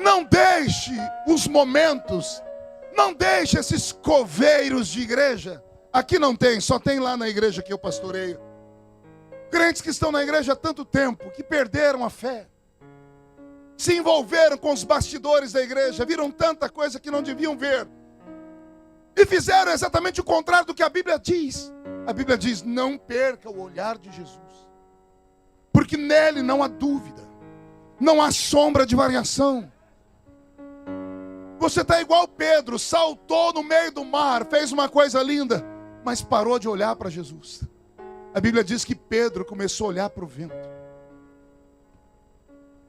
Não deixe os momentos, não deixe esses coveiros de igreja. Aqui não tem, só tem lá na igreja que eu pastoreio. Crentes que estão na igreja há tanto tempo, que perderam a fé. Se envolveram com os bastidores da igreja, viram tanta coisa que não deviam ver. E fizeram exatamente o contrário do que a Bíblia diz. A Bíblia diz, não perca o olhar de Jesus. Porque nele não há dúvida, não há sombra de variação. Você está igual Pedro, saltou no meio do mar, fez uma coisa linda, mas parou de olhar para Jesus. A Bíblia diz que Pedro começou a olhar para o vento.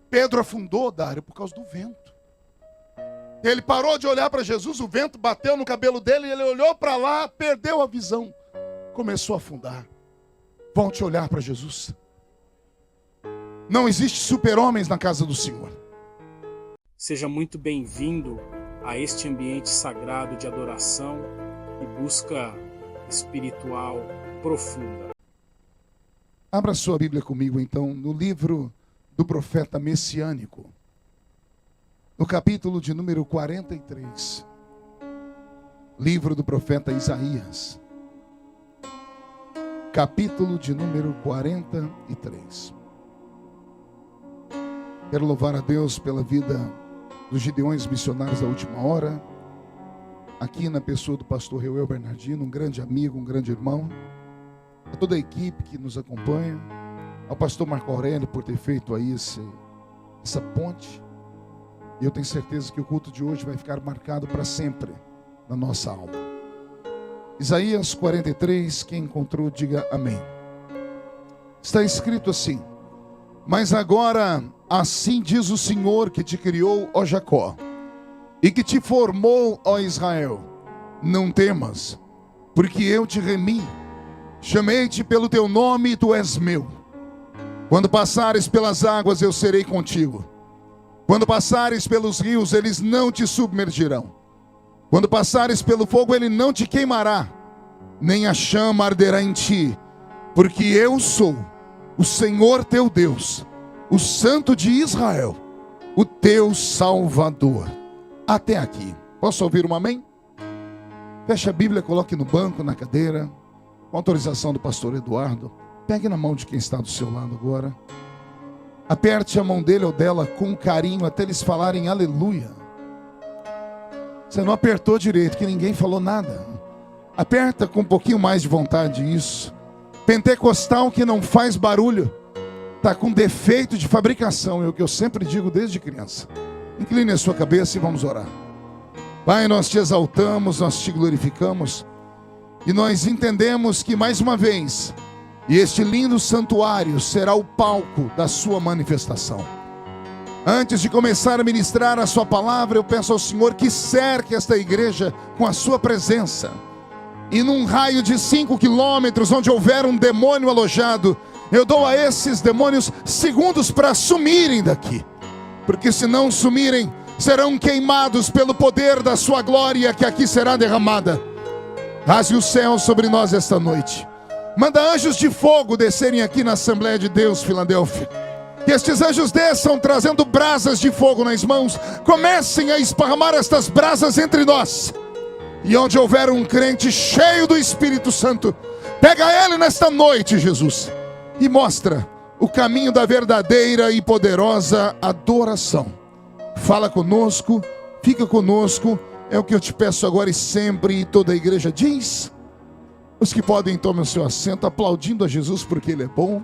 Pedro afundou, Dário, por causa do vento. Ele parou de olhar para Jesus, o vento bateu no cabelo dele, e ele olhou para lá, perdeu a visão, começou a afundar. Volte a olhar para Jesus. Não existe super-homens na casa do Senhor. Seja muito bem-vindo a este ambiente sagrado de adoração e busca espiritual profunda. Abra sua Bíblia comigo, então, no livro do profeta messiânico, no capítulo de número 43. Livro do profeta Isaías, capítulo de número 43. Quero louvar a Deus pela vida dos Gideões missionários da última hora, aqui na pessoa do pastor Reuel Bernardino, um grande amigo, um grande irmão, a toda a equipe que nos acompanha, ao pastor Marco Aurélio por ter feito aí essa ponte. E eu tenho certeza que o culto de hoje vai ficar marcado para sempre na nossa alma. Isaías 43, quem encontrou, diga amém. Está escrito assim: mas agora, assim diz o Senhor que te criou, ó Jacó, e que te formou, ó Israel, não temas, porque eu te remi, chamei-te pelo teu nome e tu és meu. Quando passares pelas águas, eu serei contigo. Quando passares pelos rios, eles não te submergirão. Quando passares pelo fogo, ele não te queimará, nem a chama arderá em ti, porque eu sou o Senhor teu Deus, o Santo de Israel, o teu Salvador. Até aqui. Posso ouvir um amém? Feche a Bíblia, coloque no banco, na cadeira, com autorização do pastor Eduardo. Pegue na mão de quem está do seu lado agora. Aperte a mão dele ou dela com carinho até eles falarem aleluia. Você não apertou direito, que ninguém falou nada. Aperta com um pouquinho mais de vontade isso. Pentecostal que não faz barulho está com defeito de fabricação, é o que eu sempre digo desde criança. Incline a sua cabeça e vamos orar. Pai, nós te exaltamos, nós te glorificamos, e nós entendemos que mais uma vez, e este lindo santuário será o palco da sua manifestação. Antes de começar a ministrar a sua palavra, eu peço ao Senhor que cerque esta igreja com a sua presença. E num raio de 5 quilômetros, onde houver um demônio alojado, eu dou a esses demônios segundos para sumirem daqui. Porque se não sumirem, serão queimados pelo poder da sua glória que aqui será derramada. Rasgue o céu sobre nós esta noite. Manda anjos de fogo descerem aqui na Assembleia de Deus, Filadélfia. Que estes anjos desçam trazendo brasas de fogo nas mãos. Comecem a esparramar estas brasas entre nós. E onde houver um crente cheio do Espírito Santo, pega ele nesta noite, Jesus, e mostra o caminho da verdadeira e poderosa adoração. Fala conosco, fica conosco, é o que eu te peço agora e sempre. E toda a igreja diz. Os que podem, tomem o seu assento, aplaudindo a Jesus porque Ele é bom.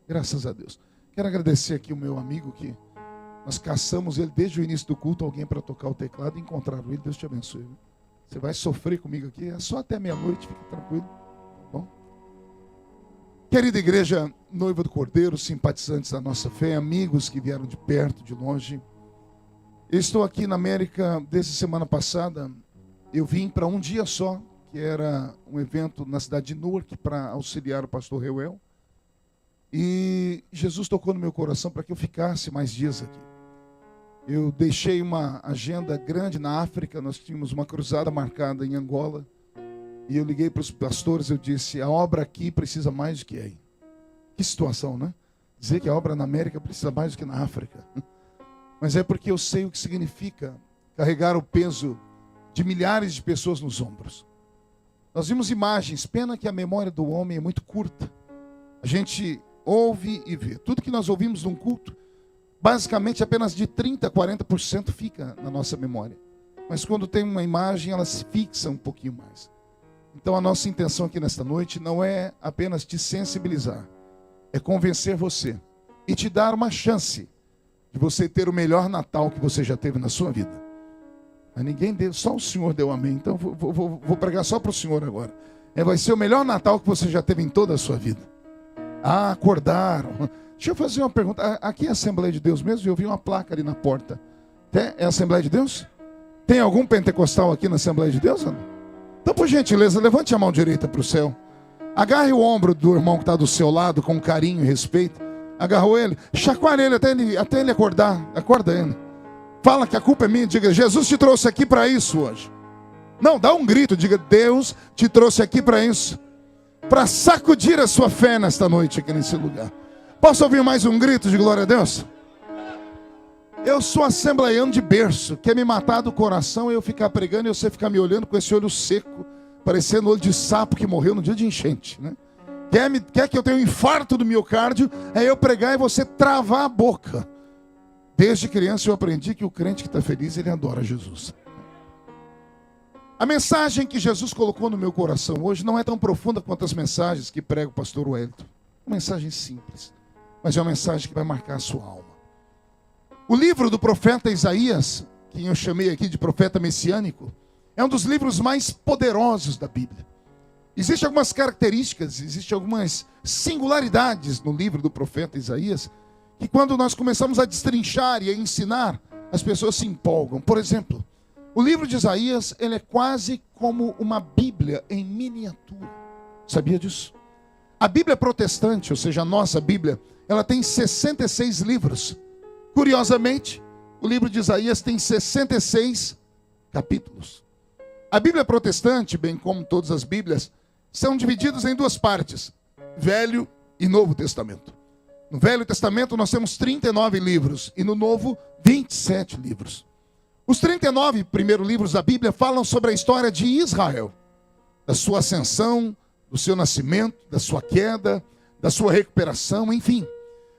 Graças a Deus. Quero agradecer aqui o meu amigo que nós caçamos ele desde o início do culto, alguém para tocar o teclado, e encontraram ele. Deus te abençoe. Você vai sofrer comigo aqui, é só até meia-noite, fica tranquilo. Tá bom? Querida igreja, noiva do Cordeiro, simpatizantes da nossa fé, amigos que vieram de perto, de longe. Eu estou aqui na América desde semana passada. Eu vim para um dia só, que era um evento na cidade de Newark para auxiliar o pastor Reuel. E Jesus tocou no meu coração para que eu ficasse mais dias aqui. Eu deixei uma agenda grande na África, nós tínhamos uma cruzada marcada em Angola. E eu liguei para os pastores, eu disse, a obra aqui precisa mais do que aí. Que situação, né? Dizer que a obra na América precisa mais do que na África. Mas é porque eu sei o que significa carregar o peso de milhares de pessoas nos ombros. Nós vimos imagens, pena que a memória do homem é muito curta. A gente ouve e vê. Tudo que nós ouvimos num culto, basicamente apenas de 30% a 40% fica na nossa memória. Mas quando tem uma imagem, ela se fixa um pouquinho mais. Então a nossa intenção aqui nesta noite não é apenas te sensibilizar, é convencer você e te dar uma chance de você ter o melhor Natal que você já teve na sua vida. Mas ninguém deu, só o Senhor deu amém. Então vou pregar só para o Senhor agora. Vai ser o melhor Natal que você já teve em toda a sua vida. Ah, acordaram. Deixa eu fazer uma pergunta. Aqui é a Assembleia de Deus mesmo? Eu vi uma placa ali na porta. É a Assembleia de Deus? Tem algum pentecostal aqui na Assembleia de Deus? Então, por gentileza, levante a mão direita para o céu. Agarre o ombro do irmão que está do seu lado com carinho e respeito. Agarrou ele, chacoalha ele até ele acordar. Acorda ele. Fala que a culpa é minha. Diga, Jesus te trouxe aqui para isso hoje. Não, dá um grito. Diga, Deus te trouxe aqui para isso. Para sacudir a sua fé nesta noite aqui nesse lugar. Posso ouvir mais um grito de glória a Deus? Eu sou assembleiano de berço. Quer me matar do coração e eu ficar pregando e você ficar me olhando com esse olho seco, parecendo olho de sapo que morreu no dia de enchente, né? Quer que eu tenha um infarto do miocárdio, é eu pregar e você travar a boca. Desde criança eu aprendi que o crente que está feliz, ele adora Jesus. A mensagem que Jesus colocou no meu coração hoje não é tão profunda quanto as mensagens que prega o pastor Wellington. Uma mensagem simples, mas é uma mensagem que vai marcar a sua alma. O livro do profeta Isaías, que eu chamei aqui de profeta messiânico, é um dos livros mais poderosos da Bíblia. Existem algumas características, existem algumas singularidades no livro do profeta Isaías, que quando nós começamos a destrinchar e a ensinar, as pessoas se empolgam. Por exemplo, o livro de Isaías, ele é quase como uma Bíblia em miniatura. Sabia disso? A Bíblia protestante, ou seja, a nossa Bíblia, ela tem 66 livros. Curiosamente, o livro de Isaías tem 66 capítulos. A Bíblia protestante, bem como todas as Bíblias, são divididas em duas partes, Velho e Novo Testamento. No Velho Testamento nós temos 39 livros e no Novo 27 livros. Os 39 primeiros livros da Bíblia falam sobre a história de Israel, da sua ascensão, do seu nascimento, da sua queda, da sua recuperação, enfim.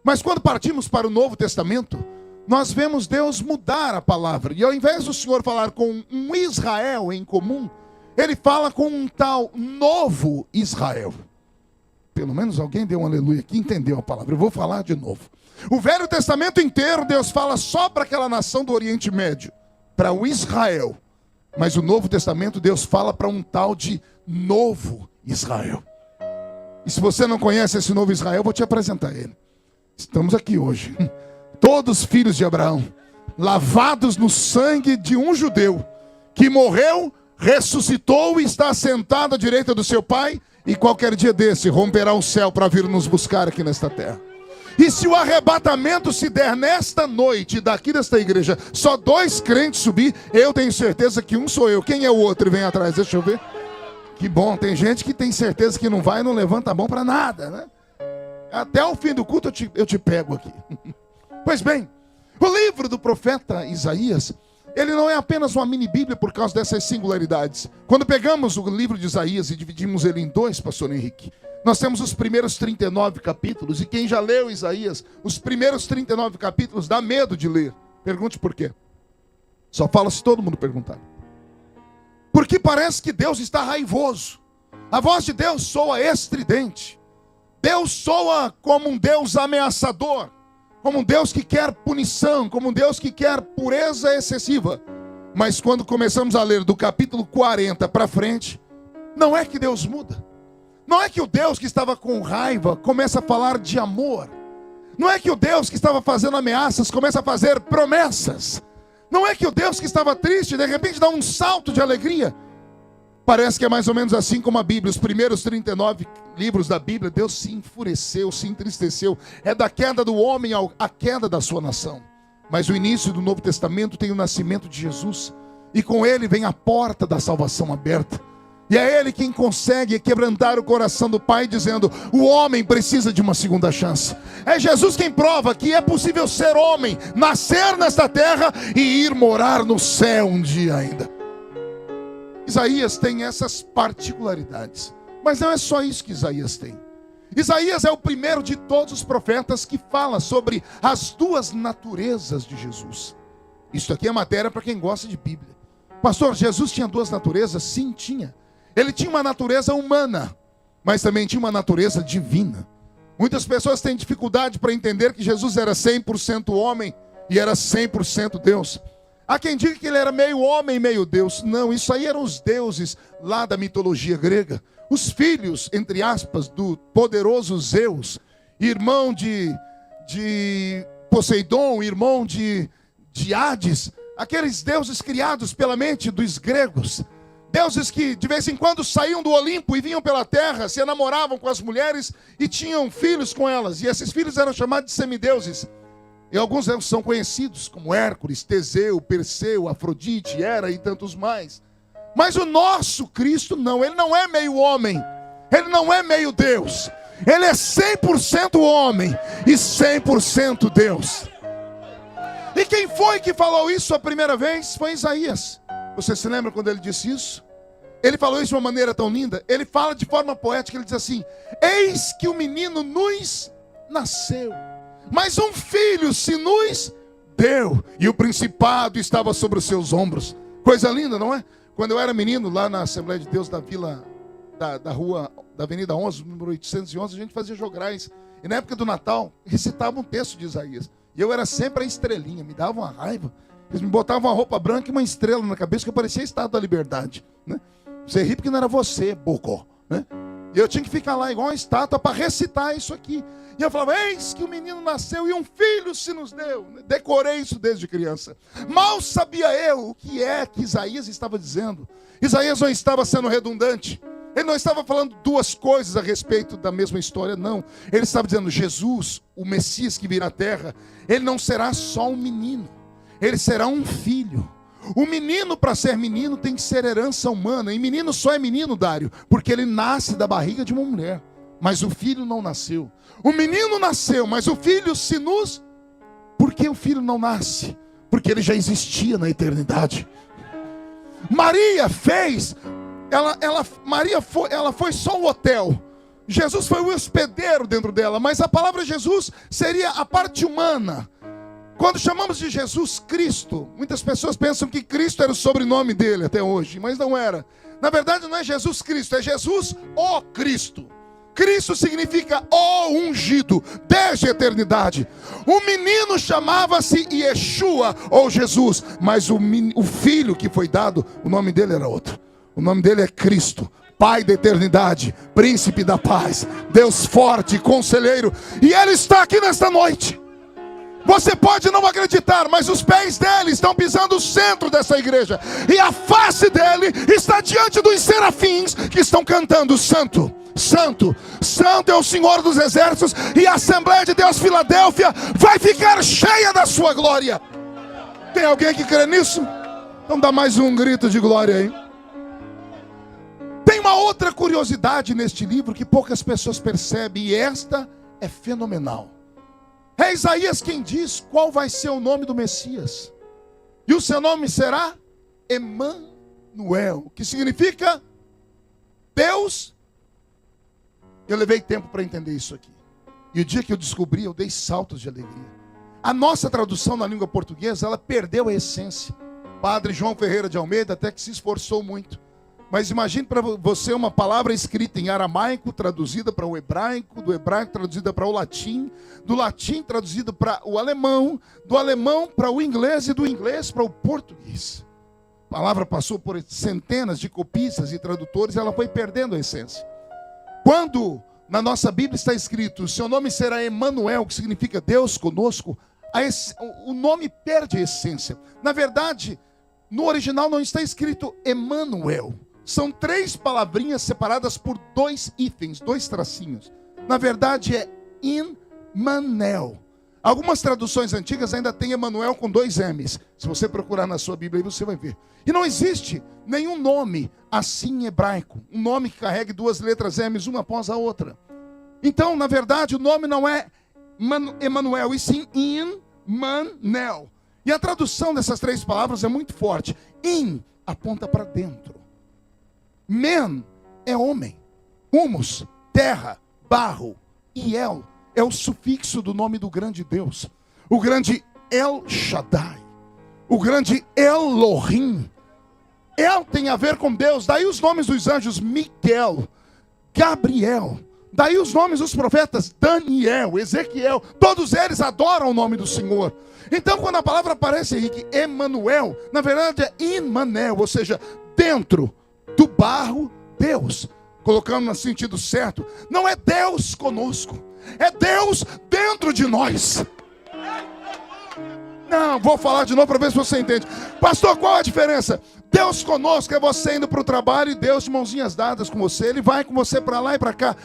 Mas quando partimos para o Novo Testamento, nós vemos Deus mudar a palavra. E ao invés do Senhor falar com um Israel em comum, ele fala com um tal novo Israel. Pelo menos alguém deu um aleluia aqui, entendeu a palavra. Eu vou falar de novo. O Velho Testamento inteiro, Deus fala só para aquela nação do Oriente Médio, para o Israel. Mas o Novo Testamento, Deus fala para um tal de novo Israel. E se você não conhece esse novo Israel, eu vou te apresentar ele. Estamos aqui hoje. Todos filhos de Abraão, lavados no sangue de um judeu, que morreu, ressuscitou e está sentado à direita do seu Pai, e qualquer dia desse romperá o céu para vir nos buscar aqui nesta terra. E se o arrebatamento se der nesta noite, daqui desta igreja, só 2 crentes subir, eu tenho certeza que um sou eu. Quem é o outro e vem atrás? Deixa eu ver. Que bom, tem gente que tem certeza que não vai e não levanta a mão para nada, né? Até o fim do culto eu te pego aqui. Pois bem, o livro do profeta Isaías, ele não é apenas uma mini Bíblia por causa dessas singularidades. Quando pegamos o livro de Isaías e dividimos ele em 2, pastor Henrique, nós temos os primeiros 39 capítulos, e quem já leu Isaías, os primeiros 39 capítulos, dá medo de ler. Pergunte por quê. Só fala se todo mundo perguntar. Porque parece que Deus está raivoso. A voz de Deus soa estridente. Deus soa como um Deus ameaçador, como um Deus que quer punição, como um Deus que quer pureza excessiva. Mas quando começamos a ler do capítulo 40 para frente, não é que Deus muda. Não é que o Deus que estava com raiva começa a falar de amor. Não é que o Deus que estava fazendo ameaças começa a fazer promessas. Não é que o Deus que estava triste de repente dá um salto de alegria. Parece que é mais ou menos assim como a Bíblia. Os primeiros 39 livros da Bíblia, Deus se enfureceu, se entristeceu. É da queda do homem à queda da sua nação. Mas o início do Novo Testamento tem o nascimento de Jesus. E com ele vem a porta da salvação aberta. E é Ele quem consegue quebrantar o coração do Pai, dizendo: o homem precisa de uma segunda chance. É Jesus quem prova que é possível ser homem, nascer nesta terra e ir morar no céu um dia ainda. Isaías tem essas particularidades, mas não é só isso que Isaías tem. Isaías é o primeiro de todos os profetas que fala sobre as duas naturezas de Jesus. Isso aqui é matéria para quem gosta de Bíblia. Pastor, Jesus tinha duas naturezas? Sim, tinha. Ele tinha uma natureza humana, mas também tinha uma natureza divina. Muitas pessoas têm dificuldade para entender que Jesus era 100% homem e era 100% Deus. Há quem diga que ele era meio homem e meio Deus. Não, isso aí eram os deuses lá da mitologia grega. Os filhos, entre aspas, do poderoso Zeus, irmão de Poseidon, irmão de Hades, aqueles deuses criados pela mente dos gregos. Deuses que de vez em quando saíam do Olimpo e vinham pela terra, se enamoravam com as mulheres e tinham filhos com elas. E esses filhos eram chamados de semideuses. E alguns são conhecidos como Hércules, Teseu, Perseu, Afrodite, Hera e tantos mais. Mas o nosso Cristo não, ele não é meio homem, ele não é meio Deus. Ele é 100% homem e 100% Deus. E quem foi que falou isso a primeira vez? Foi Isaías. Você se lembra quando ele disse isso? Ele falou isso de uma maneira tão linda. Ele fala de forma poética, ele diz assim: eis que o menino nos nasceu, mas um filho se nos deu, e o principado estava sobre os seus ombros. Coisa linda, não é? Quando eu era menino, lá na Assembleia de Deus da Vila, da rua, da Avenida 11, número 811, a gente fazia jograis. E na época do Natal, recitava um texto de Isaías. E eu era sempre a estrelinha, me dava uma raiva. Eles me botavam uma roupa branca e uma estrela na cabeça que eu parecia a Estátua da Liberdade, né? Você ri porque não era você, bocó, né? E eu tinha que ficar lá igual uma estátua para recitar isso aqui. E eu falava: eis que o menino nasceu e um filho se nos deu. Decorei isso desde criança. Mal sabia eu o que é que Isaías estava dizendo. Isaías não estava sendo redundante. Ele não estava falando duas coisas a respeito da mesma história, não. Ele estava dizendo: Jesus, o Messias que virá à terra, ele não será só um menino, ele será um filho. O menino, para ser menino, tem que ser herança humana. E menino só é menino, Dário, porque ele nasce da barriga de uma mulher. Mas o filho não nasceu. O menino nasceu, mas o filho se nos... Por que o filho não nasce? Porque ele já existia na eternidade. Maria fez... Maria foi só o hotel. Jesus foi o hospedeiro dentro dela. Mas a palavra Jesus seria a parte humana. Quando chamamos de Jesus Cristo, muitas pessoas pensam que Cristo era o sobrenome dele até hoje, mas não era. Na verdade não é Jesus Cristo, é Jesus o Cristo. Cristo significa o ungido, desde a eternidade. O menino chamava-se Yeshua, ou Jesus, mas o filho que foi dado, o nome dele era outro. O nome dele é Cristo, Pai da eternidade, Príncipe da paz, Deus forte, Conselheiro. E ele está aqui nesta noite. Você pode não acreditar, mas os pés dele estão pisando o centro dessa igreja. E a face dele está diante dos serafins que estão cantando: Santo, Santo, Santo é o Senhor dos Exércitos. E a Assembleia de Deus Filadélfia vai ficar cheia da sua glória. Tem alguém que crê nisso? Então dá mais um grito de glória aí. Tem uma outra curiosidade neste livro que poucas pessoas percebem, e esta é fenomenal. É Isaías quem diz qual vai ser o nome do Messias. E o seu nome será Emanuel, que significa Deus. Eu levei tempo para entender isso aqui. E o dia que eu descobri, eu dei saltos de alegria. A nossa tradução na língua portuguesa, ela perdeu a essência. Padre João Ferreira de Almeida até que se esforçou muito. Mas imagine para você uma palavra escrita em aramaico, traduzida para o hebraico, do hebraico traduzida para o latim, do latim traduzida para o alemão, do alemão para o inglês e do inglês para o português. A palavra passou por centenas de copistas e tradutores e ela foi perdendo a essência. Quando na nossa Bíblia está escrito: o seu nome será Emanuel, que significa Deus conosco, o nome perde a essência. Na verdade, no original não está escrito Emanuel. São três palavrinhas separadas por dois hífens, dois tracinhos. Na verdade é Immanel. Algumas traduções antigas ainda tem Emanuel com 2 M's. Se você procurar na sua Bíblia aí, você vai ver. E não existe nenhum nome assim em hebraico. Um nome que carregue 2 letras M's, uma após a outra. Então, na verdade, o nome não é Emanuel, e sim Immanuel. E a tradução dessas 3 palavras é muito forte. In aponta para dentro. Men é homem. Humus, terra, barro. E El é o sufixo do nome do grande Deus. O grande El Shaddai. O grande Elohim. El tem a ver com Deus. Daí os nomes dos anjos Miguel, Gabriel. Daí os nomes dos profetas Daniel, Ezequiel. Todos eles adoram o nome do Senhor. Então quando a palavra aparece aí que Emanuel, na verdade é Immanuel, ou seja, dentro do barro, Deus. Colocando no sentido certo, não é Deus conosco, é Deus dentro de nós. Não, vou falar de novo para ver se você entende. Pastor, qual a diferença? Deus conosco é você indo para o trabalho e Deus de mãozinhas dadas com você. Ele vai com você para lá e para cá.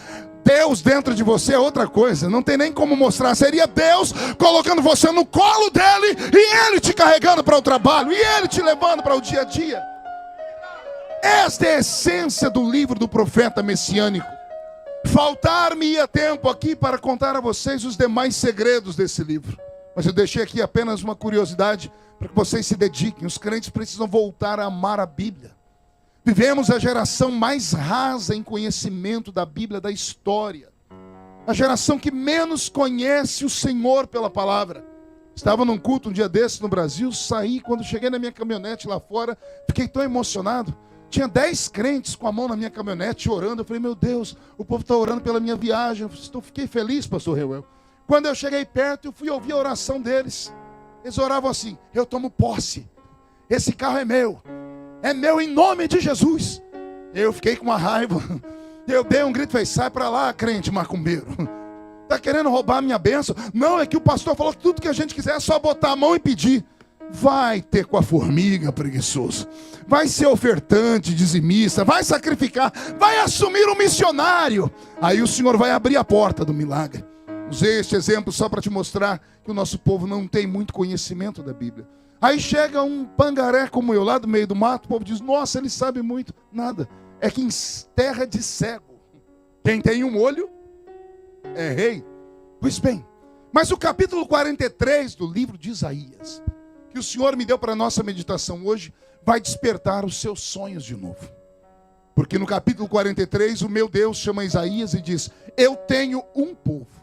Deus dentro de você é outra coisa. Não tem nem como mostrar. Seria Deus colocando você no colo dele e Ele te carregando para o trabalho. E Ele te levando para o dia a dia. Esta é a essência do livro do profeta messiânico. Faltar-me-ia tempo aqui para contar a vocês os demais segredos desse livro. Mas eu deixei aqui apenas uma curiosidade para que vocês se dediquem. Os crentes precisam voltar a amar a Bíblia. Vivemos a geração mais rasa em conhecimento da Bíblia, da história. A geração que menos conhece o Senhor pela palavra. Estava num culto um dia desses no Brasil, saí, quando cheguei na minha caminhonete lá fora, fiquei tão emocionado. Tinha 10 crentes com a mão na minha caminhonete orando. Eu falei, meu Deus, o povo está orando pela minha viagem. Eu fiquei feliz, pastor Reuel. Quando eu cheguei perto, eu fui ouvir a oração deles. Eles oravam assim, eu tomo posse. Esse carro é meu em nome de Jesus. Eu fiquei com uma raiva. Eu dei um grito e falei, sai para lá, crente macumbeiro. Está querendo roubar a minha bênção? Não, é que o pastor falou que tudo que a gente quiser é só botar a mão e pedir. Vai ter com a formiga, preguiçoso. Vai ser ofertante, dizimista, vai sacrificar, vai assumir um missionário. Aí o Senhor vai abrir a porta do milagre. Usei este exemplo só para te mostrar que o nosso povo não tem muito conhecimento da Bíblia. Aí chega um pangaré como eu, lá do meio do mato, o povo diz, nossa, ele sabe muito. Nada, é que em terra de cego, quem tem um olho é rei. Pois bem, mas o capítulo 43 do livro de Isaías, que o Senhor me deu para a nossa meditação hoje, vai despertar os seus sonhos de novo. Porque no capítulo 43, o meu Deus chama Isaías e diz, eu tenho um povo.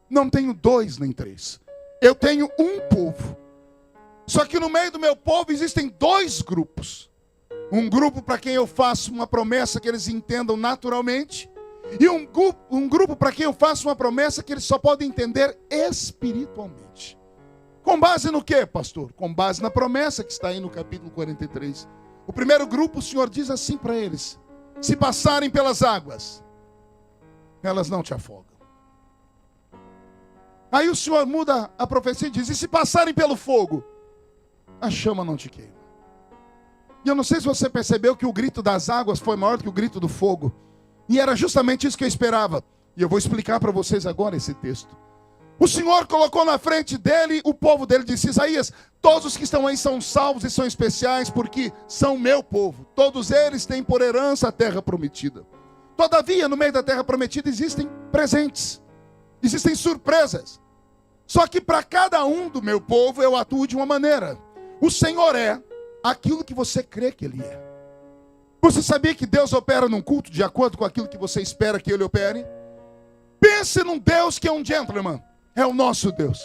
Não tenho 2 nem 3. Eu tenho um povo. Só que no meio do meu povo existem 2 grupos. Um grupo para quem eu faço uma promessa que eles entendam naturalmente. E um grupo para quem eu faço uma promessa que eles só podem entender espiritualmente. Com base no quê, pastor? Com base na promessa que está aí no capítulo 43. O primeiro grupo, o Senhor diz assim para eles: se passarem pelas águas, elas não te afogam. Aí o Senhor muda a profecia e diz, e se passarem pelo fogo, a chama não te queima. E eu não sei se você percebeu que o grito das águas foi maior do que o grito do fogo. E era justamente isso que eu esperava. E eu vou explicar para vocês agora esse texto. O Senhor colocou na frente dele, o povo dele, disse, Isaías, todos os que estão aí são salvos e são especiais, porque são meu povo. Todos eles têm por herança a terra prometida. Todavia, no meio da terra prometida existem presentes. Existem surpresas. Só que para cada um do meu povo eu atuo de uma maneira. O Senhor é aquilo que você crê que Ele é. Você sabia que Deus opera num culto de acordo com aquilo que você espera que Ele opere? Pense num Deus que é um gentleman. É o nosso Deus.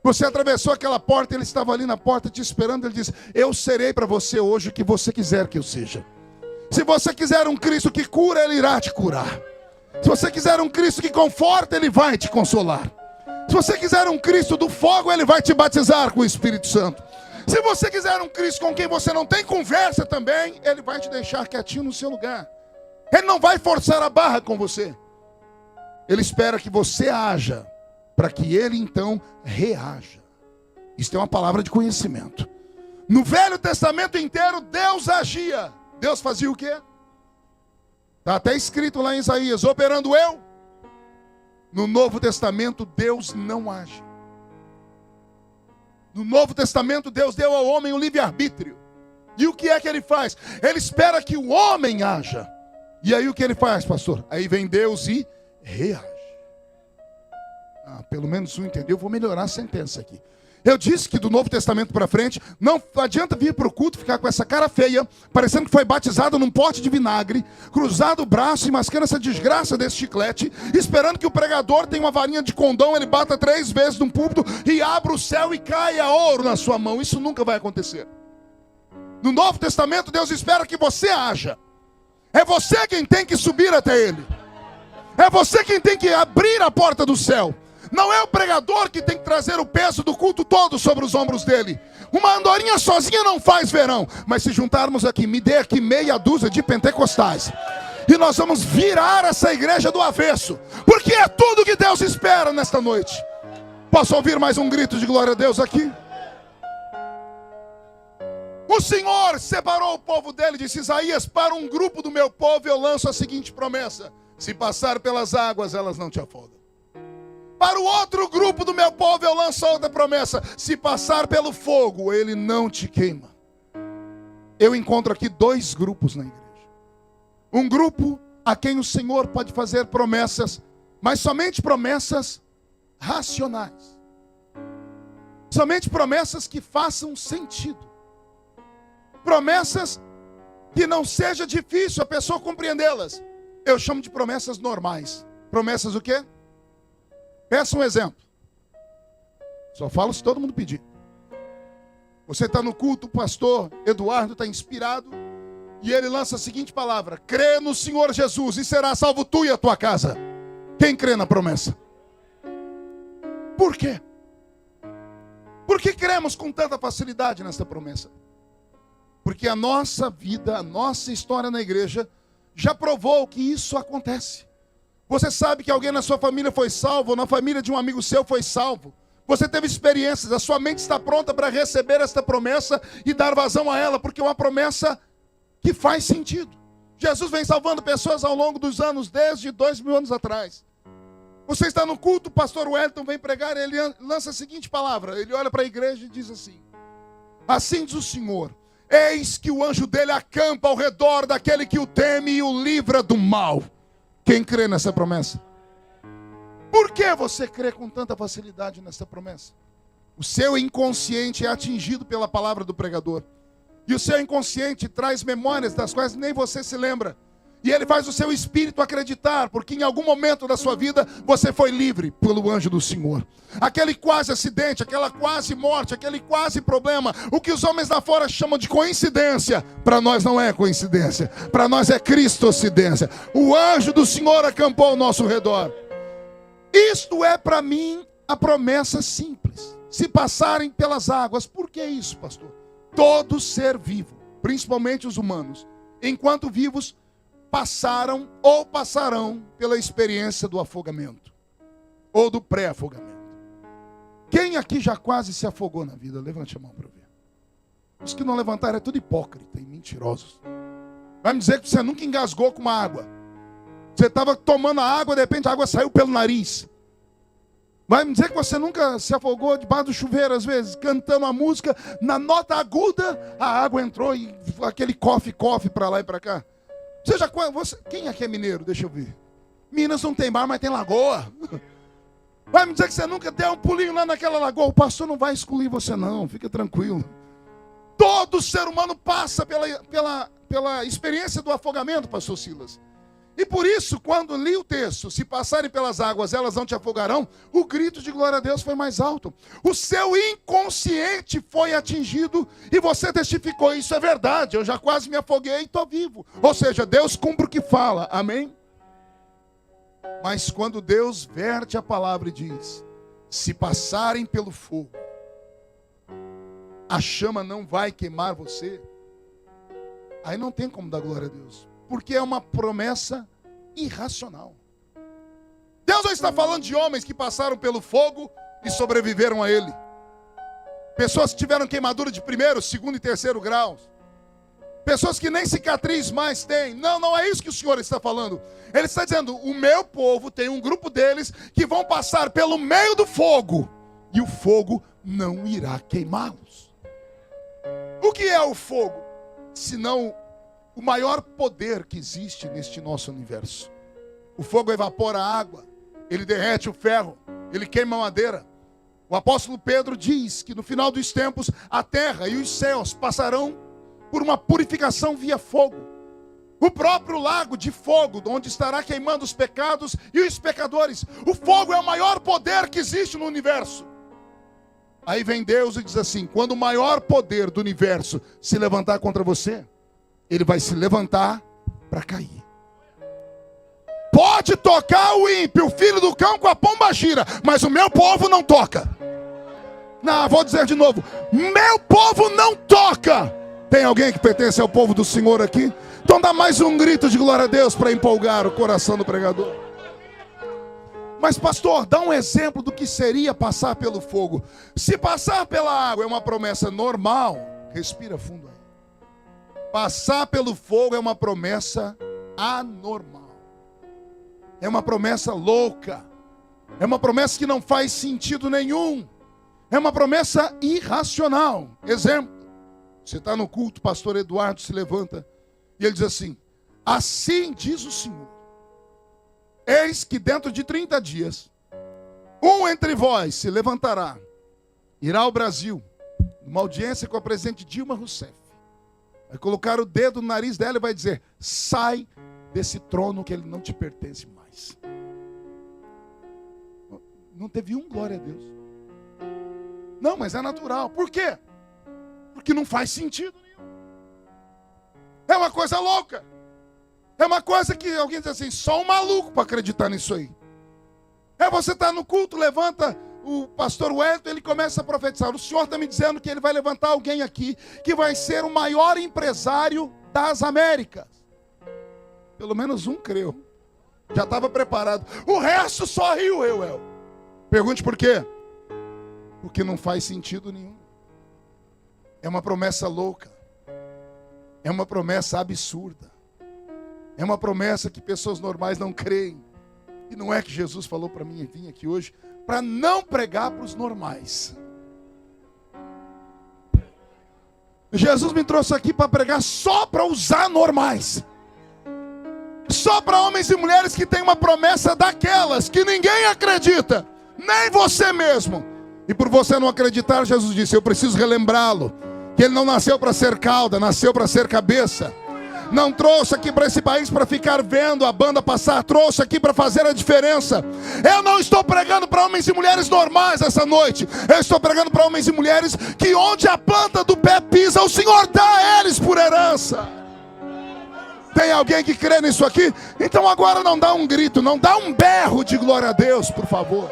Você atravessou aquela porta, Ele estava ali na porta te esperando. Ele disse, eu serei para você hoje o que você quiser que eu seja. Se você quiser um Cristo que cura, Ele irá te curar. Se você quiser um Cristo que conforta, Ele vai te consolar. Se você quiser um Cristo do fogo, Ele vai te batizar com o Espírito Santo. Se você quiser um Cristo com quem você não tem conversa também, Ele vai te deixar quietinho no seu lugar. Ele não vai forçar a barra com você. Ele espera que você haja, para que Ele então reaja. Isso é uma palavra de conhecimento. No Velho Testamento inteiro, Deus agia. Deus fazia o quê? Está até escrito lá em Isaías, operando eu. No Novo Testamento, Deus não age. No Novo Testamento, Deus deu ao homem o livre-arbítrio. E o que é que ele faz? Ele espera que o homem haja. E aí o que ele faz, pastor? Aí vem Deus e reage. Pelo menos um entendeu. Vou melhorar a sentença aqui. Eu disse que do Novo Testamento para frente, não adianta vir para o culto, ficar com essa cara feia, parecendo que foi batizado num pote de vinagre, cruzado o braço e mascando essa desgraça desse chiclete, esperando que o pregador tenha uma varinha de condão, ele bata 3 vezes num púlpito e abra o céu e caia ouro na sua mão. Isso nunca vai acontecer. No Novo Testamento, Deus espera que você haja. É você quem tem que subir até Ele. É você quem tem que abrir a porta do céu. Não é o pregador que tem que trazer o peso do culto todo sobre os ombros dele. Uma andorinha sozinha não faz verão. Mas se juntarmos aqui, me dê aqui meia dúzia de pentecostais, e nós vamos virar essa igreja do avesso. Porque é tudo que Deus espera nesta noite. Posso ouvir mais um grito de glória a Deus aqui? O Senhor separou o povo dele, disse Isaías: para um grupo do meu povo eu lanço a seguinte promessa: se passar pelas águas, elas não te afogam. Para o outro grupo do meu povo eu lanço outra promessa: se passar pelo fogo, ele não te queima. Eu encontro aqui 2 grupos na igreja. Um grupo a quem o Senhor pode fazer promessas, mas somente promessas racionais. Somente promessas que façam sentido. Promessas que não seja difícil a pessoa compreendê-las. Eu chamo de promessas normais. Promessas o quê? Peça um exemplo. Só falo se todo mundo pedir. Você está no culto, o pastor Eduardo está inspirado, e ele lança a seguinte palavra: crê no Senhor Jesus e será salvo tu e a tua casa. Quem crê na promessa? Por quê? Por que cremos com tanta facilidade nessa promessa? Porque a nossa vida, a nossa história na igreja já provou que isso acontece. Você sabe que alguém na sua família foi salvo, ou na família de um amigo seu foi salvo. Você teve experiências, a sua mente está pronta para receber esta promessa e dar vazão a ela, porque é uma promessa que faz sentido. Jesus vem salvando pessoas ao longo dos anos, desde 2000 anos atrás. Você está no culto, o pastor Wellington vem pregar, ele lança a seguinte palavra, ele olha para a igreja e diz assim: assim diz o Senhor, eis que o anjo dele acampa ao redor daquele que o teme e o livra do mal. Quem crê nessa promessa? Por que você crê com tanta facilidade nessa promessa? O seu inconsciente é atingido pela palavra do pregador. E o seu inconsciente traz memórias das quais nem você se lembra. E ele faz o seu espírito acreditar, porque em algum momento da sua vida você foi livre pelo anjo do Senhor. Aquele quase acidente, aquela quase morte, aquele quase problema, o que os homens lá fora chamam de coincidência, para nós não é coincidência, para nós é cristocidência. O anjo do Senhor acampou ao nosso redor. Isto é para mim a promessa simples: se passarem pelas águas. Por que isso, pastor? Todo ser vivo, principalmente os humanos, enquanto vivos, passaram ou passarão pela experiência do afogamento ou do pré-afogamento. Quem aqui já quase se afogou na vida? Levante a mão para ver. Os que não levantaram é tudo hipócrita e mentirosos. Vai me dizer que você nunca engasgou com uma água. Você estava tomando a água, de repente a água saiu pelo nariz. Vai me dizer que você nunca se afogou debaixo do chuveiro, às vezes, cantando a música, na nota aguda, a água entrou e aquele cofe para lá e para cá. Quem aqui é mineiro? Deixa eu ver. Minas não tem mar, mas tem lagoa. Vai me dizer que você nunca deu um pulinho lá naquela lagoa? O pastor não vai excluir você não, fica tranquilo. Todo ser humano passa pela experiência do afogamento, pastor Silas. E por isso, quando li o texto, se passarem pelas águas, elas não te afogarão, o grito de glória a Deus foi mais alto. O seu inconsciente foi atingido e você testificou: isso é verdade, eu já quase me afoguei e estou vivo. Ou seja, Deus cumpre o que fala, amém? Mas quando Deus verte a palavra e diz: se passarem pelo fogo, a chama não vai queimar você, aí não tem como dar glória a Deus. Porque é uma promessa irracional. Deus não está falando de homens que passaram pelo fogo e sobreviveram a ele. Pessoas que tiveram queimadura de 1º, 2º e 3º graus. Pessoas que nem cicatriz mais têm. Não é isso que o Senhor está falando. Ele está dizendo: o meu povo tem um grupo deles que vão passar pelo meio do fogo. e o fogo não irá queimá-los. O que é o fogo? Senão o maior poder que existe neste nosso universo. O fogo evapora a água, ele derrete o ferro, ele queima a madeira. O apóstolo Pedro diz que no final dos tempos a terra e os céus passarão por uma purificação via fogo. O próprio lago de fogo, onde estará queimando os pecados e os pecadores. O fogo é o maior poder que existe no universo. Aí vem Deus e diz assim: quando o maior poder do universo se levantar contra você, ele vai se levantar para cair. Pode tocar o ímpio, o filho do cão com a pomba gira, mas o meu povo não toca. Não, vou dizer de novo: meu povo não toca. Tem alguém que pertence ao povo do Senhor aqui? Então dá mais um grito de glória a Deus para empolgar o coração do pregador. Mas pastor, dá um exemplo do que seria passar pelo fogo. Se passar pela água é uma promessa normal, respira fundo aí. Passar pelo fogo é uma promessa anormal. É uma promessa louca. É uma promessa que não faz sentido nenhum. É uma promessa irracional. Exemplo: você está no culto, o pastor Eduardo se levanta e ele diz assim: assim diz o Senhor, eis que dentro de 30 dias, um entre vós se levantará, irá ao Brasil, numa audiência com a presidente Dilma Rousseff, vai colocar o dedo no nariz dela e vai dizer: sai desse trono que ele não te pertence mais. Não teve um glória a Deus. Não, mas é natural. Por quê? Porque não faz sentido nenhum. É uma coisa louca. É uma coisa que alguém diz assim: só um maluco para acreditar nisso aí. É você estar no culto, levanta o pastor Wellington, ele começa a profetizar: o Senhor está me dizendo que ele vai levantar alguém aqui que vai ser o maior empresário das Américas. Pelo menos um creu. Já estava preparado. O resto só riu, Reuel. Pergunte por quê? Porque não faz sentido nenhum. É uma promessa louca. É uma promessa absurda. É uma promessa que pessoas normais não creem. E não é que Jesus falou para mim vir aqui hoje para não pregar para os normais. Jesus me trouxe aqui para pregar só para os anormais. Só para homens e mulheres que têm uma promessa daquelas que ninguém acredita, nem você mesmo. E por você não acreditar, Jesus disse: eu preciso relembrá-lo, que ele não nasceu para ser cauda, nasceu para ser cabeça. Não trouxe aqui para esse país para ficar vendo a banda passar, trouxe aqui para fazer a diferença. Eu não estou pregando para homens e mulheres normais essa noite. Eu estou pregando para homens e mulheres que onde a planta do pé pisa, o Senhor dá a eles por herança. Tem alguém que crê nisso aqui? Então agora não dá um grito, não dá um berro de glória a Deus, por favor.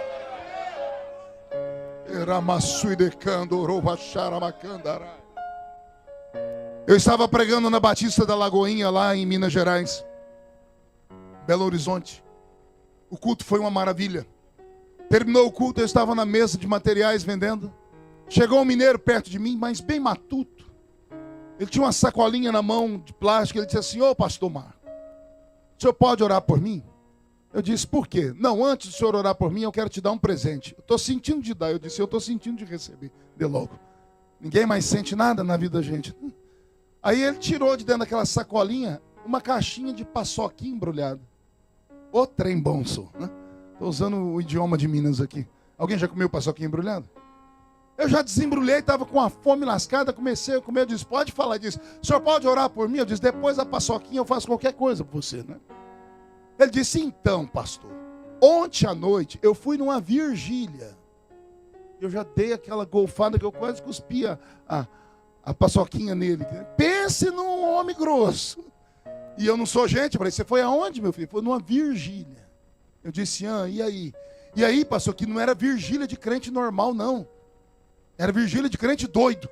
Eu estava pregando na Batista da Lagoinha, lá em Minas Gerais, Belo Horizonte. O culto foi uma maravilha. Terminou o culto, eu estava na mesa de materiais vendendo. Chegou um mineiro perto de mim, mas bem matuto. Ele tinha uma sacolinha na mão de plástico. Ele disse assim: ô pastor Marco, o senhor pode orar por mim? Eu disse: por quê? Não, antes do senhor orar por mim, eu quero te dar um presente. Eu estou sentindo de dar. Eu disse: eu estou sentindo de receber. Dê logo. Ninguém mais sente nada na vida da gente. Aí ele tirou de dentro daquela sacolinha uma caixinha de paçoquinha embrulhada. Ô trem bom, sou, né? Estou usando o idioma de Minas aqui. Alguém já comeu paçoquinha embrulhada? Eu já desembrulhei, estava com a fome lascada, comecei a comer. Eu disse: pode falar disso. O senhor pode orar por mim? Eu disse: depois da paçoquinha eu faço qualquer coisa por você, né? Ele disse: então, pastor, ontem à noite eu fui numa vigília. Eu já dei aquela golfada que eu quase cuspia a paçoquinha nele. Pense num homem grosso. E eu não sou gente. Eu falei: você foi aonde, meu filho? Foi numa vigília. Eu disse: e aí? E aí, pastor, que não era vigília de crente normal, não. Era vigília de crente doido.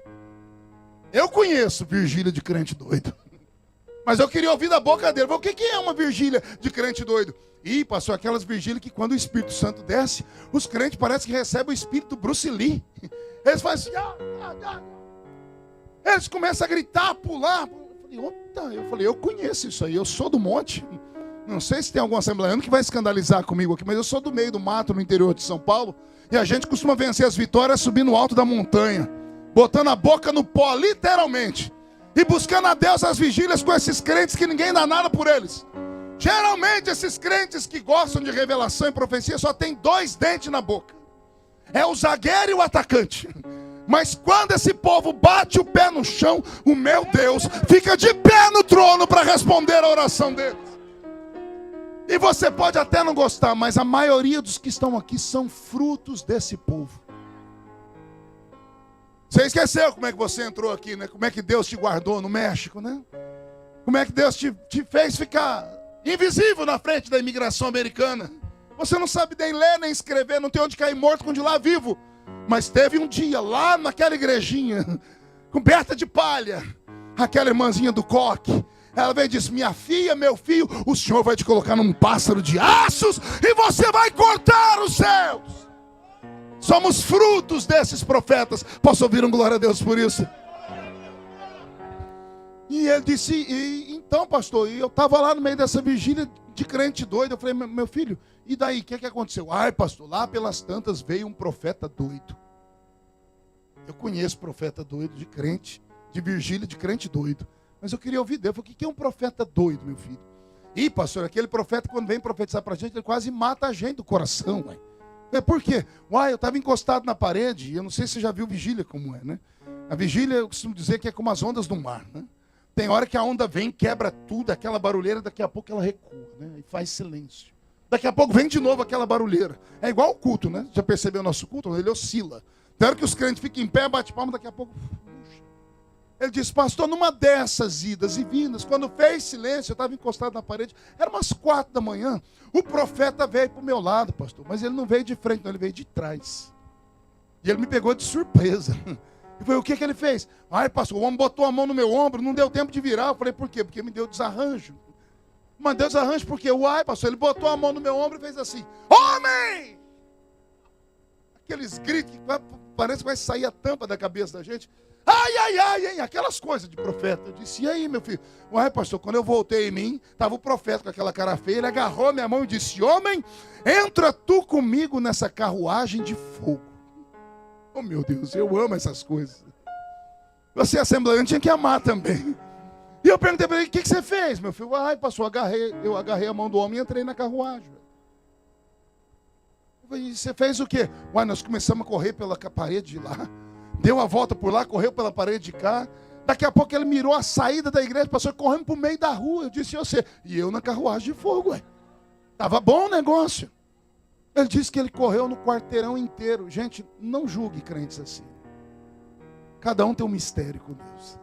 Eu conheço vigília de crente doido. Mas eu queria ouvir da boca dele. O que é uma vigília de crente doido? E passou aquelas vigílias que quando o Espírito Santo desce, os crentes parecem que recebem o espírito Bruce Lee. Eles fazem assim. Eles começam a gritar, a pular. Eu falei: eu conheço isso aí, eu sou do monte. Não sei se tem algum assembleano que vai escandalizar comigo aqui, mas eu sou do meio do mato, no interior de São Paulo, e a gente costuma vencer as vitórias subindo no alto da montanha, botando a boca no pó, literalmente, e buscando a Deus às vigílias com esses crentes que ninguém dá nada por eles. Geralmente esses crentes que gostam de revelação e profecia só tem 2 dentes na boca. É o zagueiro e o atacante. Mas quando esse povo bate o pé no chão, o meu Deus fica de pé no trono para responder a oração deles. E você pode até não gostar, mas a maioria dos que estão aqui são frutos desse povo. Você esqueceu como é que você entrou aqui, né? Como é que Deus te guardou no México, né? Como é que Deus te fez ficar invisível na frente da imigração americana. Você não sabe nem ler, nem escrever, não tem onde cair morto quando de lá vivo. Mas teve um dia, lá naquela igrejinha, coberta de palha, aquela irmãzinha do coque, ela veio e disse: minha filha, meu filho, o Senhor vai te colocar num pássaro de aços e você vai cortar os céus. Somos frutos desses profetas. Posso ouvir um glória a Deus por isso? E ele disse: então, pastor, e eu estava lá no meio dessa vigília de crente doido. Eu falei: meu filho, e daí, o que aconteceu? Ai, pastor, lá pelas tantas veio um profeta doido. Eu conheço profeta doido de crente, de vigília de crente doido. Mas eu queria ouvir Deus. Eu falei: o que é um profeta doido, meu filho? Ih, pastor, aquele profeta, quando vem profetizar pra gente, ele quase mata a gente do coração, ué. Por quê? Uai, eu estava encostado na parede, e eu não sei se você já viu vigília como é, né? A vigília, eu costumo dizer que é como as ondas do mar, né? Tem hora que a onda vem, quebra tudo, aquela barulheira, daqui a pouco ela recua, né? E faz silêncio. Daqui a pouco vem de novo aquela barulheira. É igual o culto, né? Já percebeu o nosso culto? Ele oscila. Tem hora que os crentes ficam em pé, bate palma, daqui a pouco... Ele disse: pastor, numa dessas idas e vindas, quando fez silêncio, eu estava encostado na parede, era umas 4 da manhã, o profeta veio para o meu lado, pastor, mas ele não veio de frente, não, ele veio de trás. E ele me pegou de surpresa. Eu falei: o que ele fez? Ai, pastor, o homem botou a mão no meu ombro, não deu tempo de virar. Eu falei: por quê? Porque me deu desarranjo. Mas deu desarranjo porque, uai, pastor, ele botou a mão no meu ombro e fez assim: homem! Aqueles gritos que parece que vai sair a tampa da cabeça da gente. Ai, ai, ai, ai, aquelas coisas de profeta. Eu disse: e aí, meu filho? Uai, pastor, quando eu voltei em mim, estava o profeta com aquela cara feia, ele agarrou minha mão e disse: homem, entra tu comigo nessa carruagem de fogo. Oh, meu Deus, eu amo essas coisas. Você, assembleante, tinha que amar também. E eu perguntei para ele: o que você fez, meu filho? Ai, pastor, eu agarrei a mão do homem e entrei na carruagem. Eu falei: você fez o quê? Uai, nós começamos a correr pela parede de lá. Deu a volta por lá, correu pela parede de cá. Daqui a pouco ele mirou a saída da igreja, passou correndo para o meio da rua. Eu disse: você? E eu na carruagem de fogo, ué. Tava bom o negócio. Ele disse que ele correu no quarteirão inteiro. Gente, não julgue crentes assim. Cada um tem um mistério com Deus.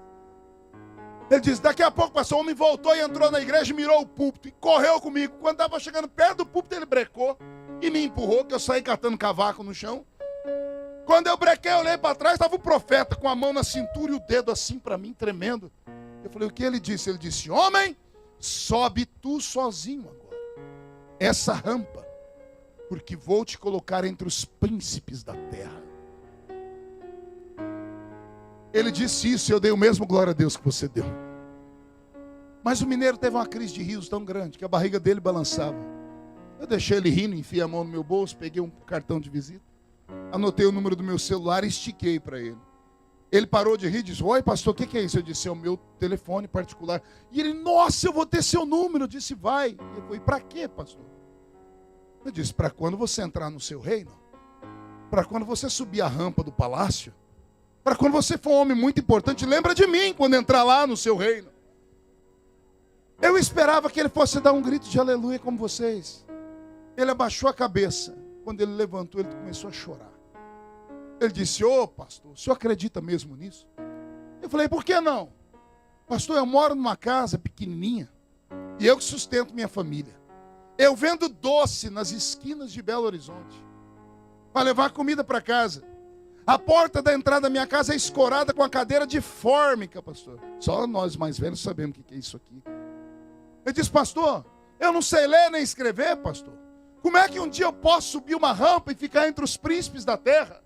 Ele disse: daqui a pouco passou, o homem voltou e entrou na igreja, mirou o púlpito e correu comigo. Quando estava chegando perto do púlpito, ele brecou e me empurrou, que eu saí catando cavaco no chão. Quando eu brequei, eu olhei para trás, estava o profeta com a mão na cintura e o dedo assim para mim, tremendo. Eu falei: o que ele disse? Ele disse: homem, sobe tu sozinho agora essa rampa, porque vou te colocar entre os príncipes da terra. Ele disse isso e eu dei o mesmo glória a Deus que você deu. Mas o mineiro teve uma crise de risos tão grande que a barriga dele balançava. Eu deixei ele rindo, enfiei a mão no meu bolso, peguei um cartão de visita, anotei o número do meu celular e estiquei para ele. Ele parou de rir e disse: oi, pastor, o que é isso? Eu disse: é o meu telefone particular. E ele: nossa, eu vou ter seu número. Eu disse: vai. Ele falou: e para quê, pastor? Eu disse: para quando você entrar no seu reino, para quando você subir a rampa do palácio, para quando você for um homem muito importante, lembra de mim quando entrar lá no seu reino. Eu esperava que ele fosse dar um grito de aleluia como vocês. Ele abaixou a cabeça. Quando ele levantou, ele começou a chorar. Ele disse: ô, pastor, o senhor acredita mesmo nisso? Eu falei: por que não? Pastor, eu moro numa casa pequenininha e eu que sustento minha família. Eu vendo doce nas esquinas de Belo Horizonte para levar comida para casa. A porta da entrada da minha casa é escorada com a cadeira de fórmica, pastor. Só nós mais velhos sabemos o que é isso aqui. Ele disse: pastor, eu não sei ler nem escrever, pastor. Como é que um dia eu posso subir uma rampa e ficar entre os príncipes da terra?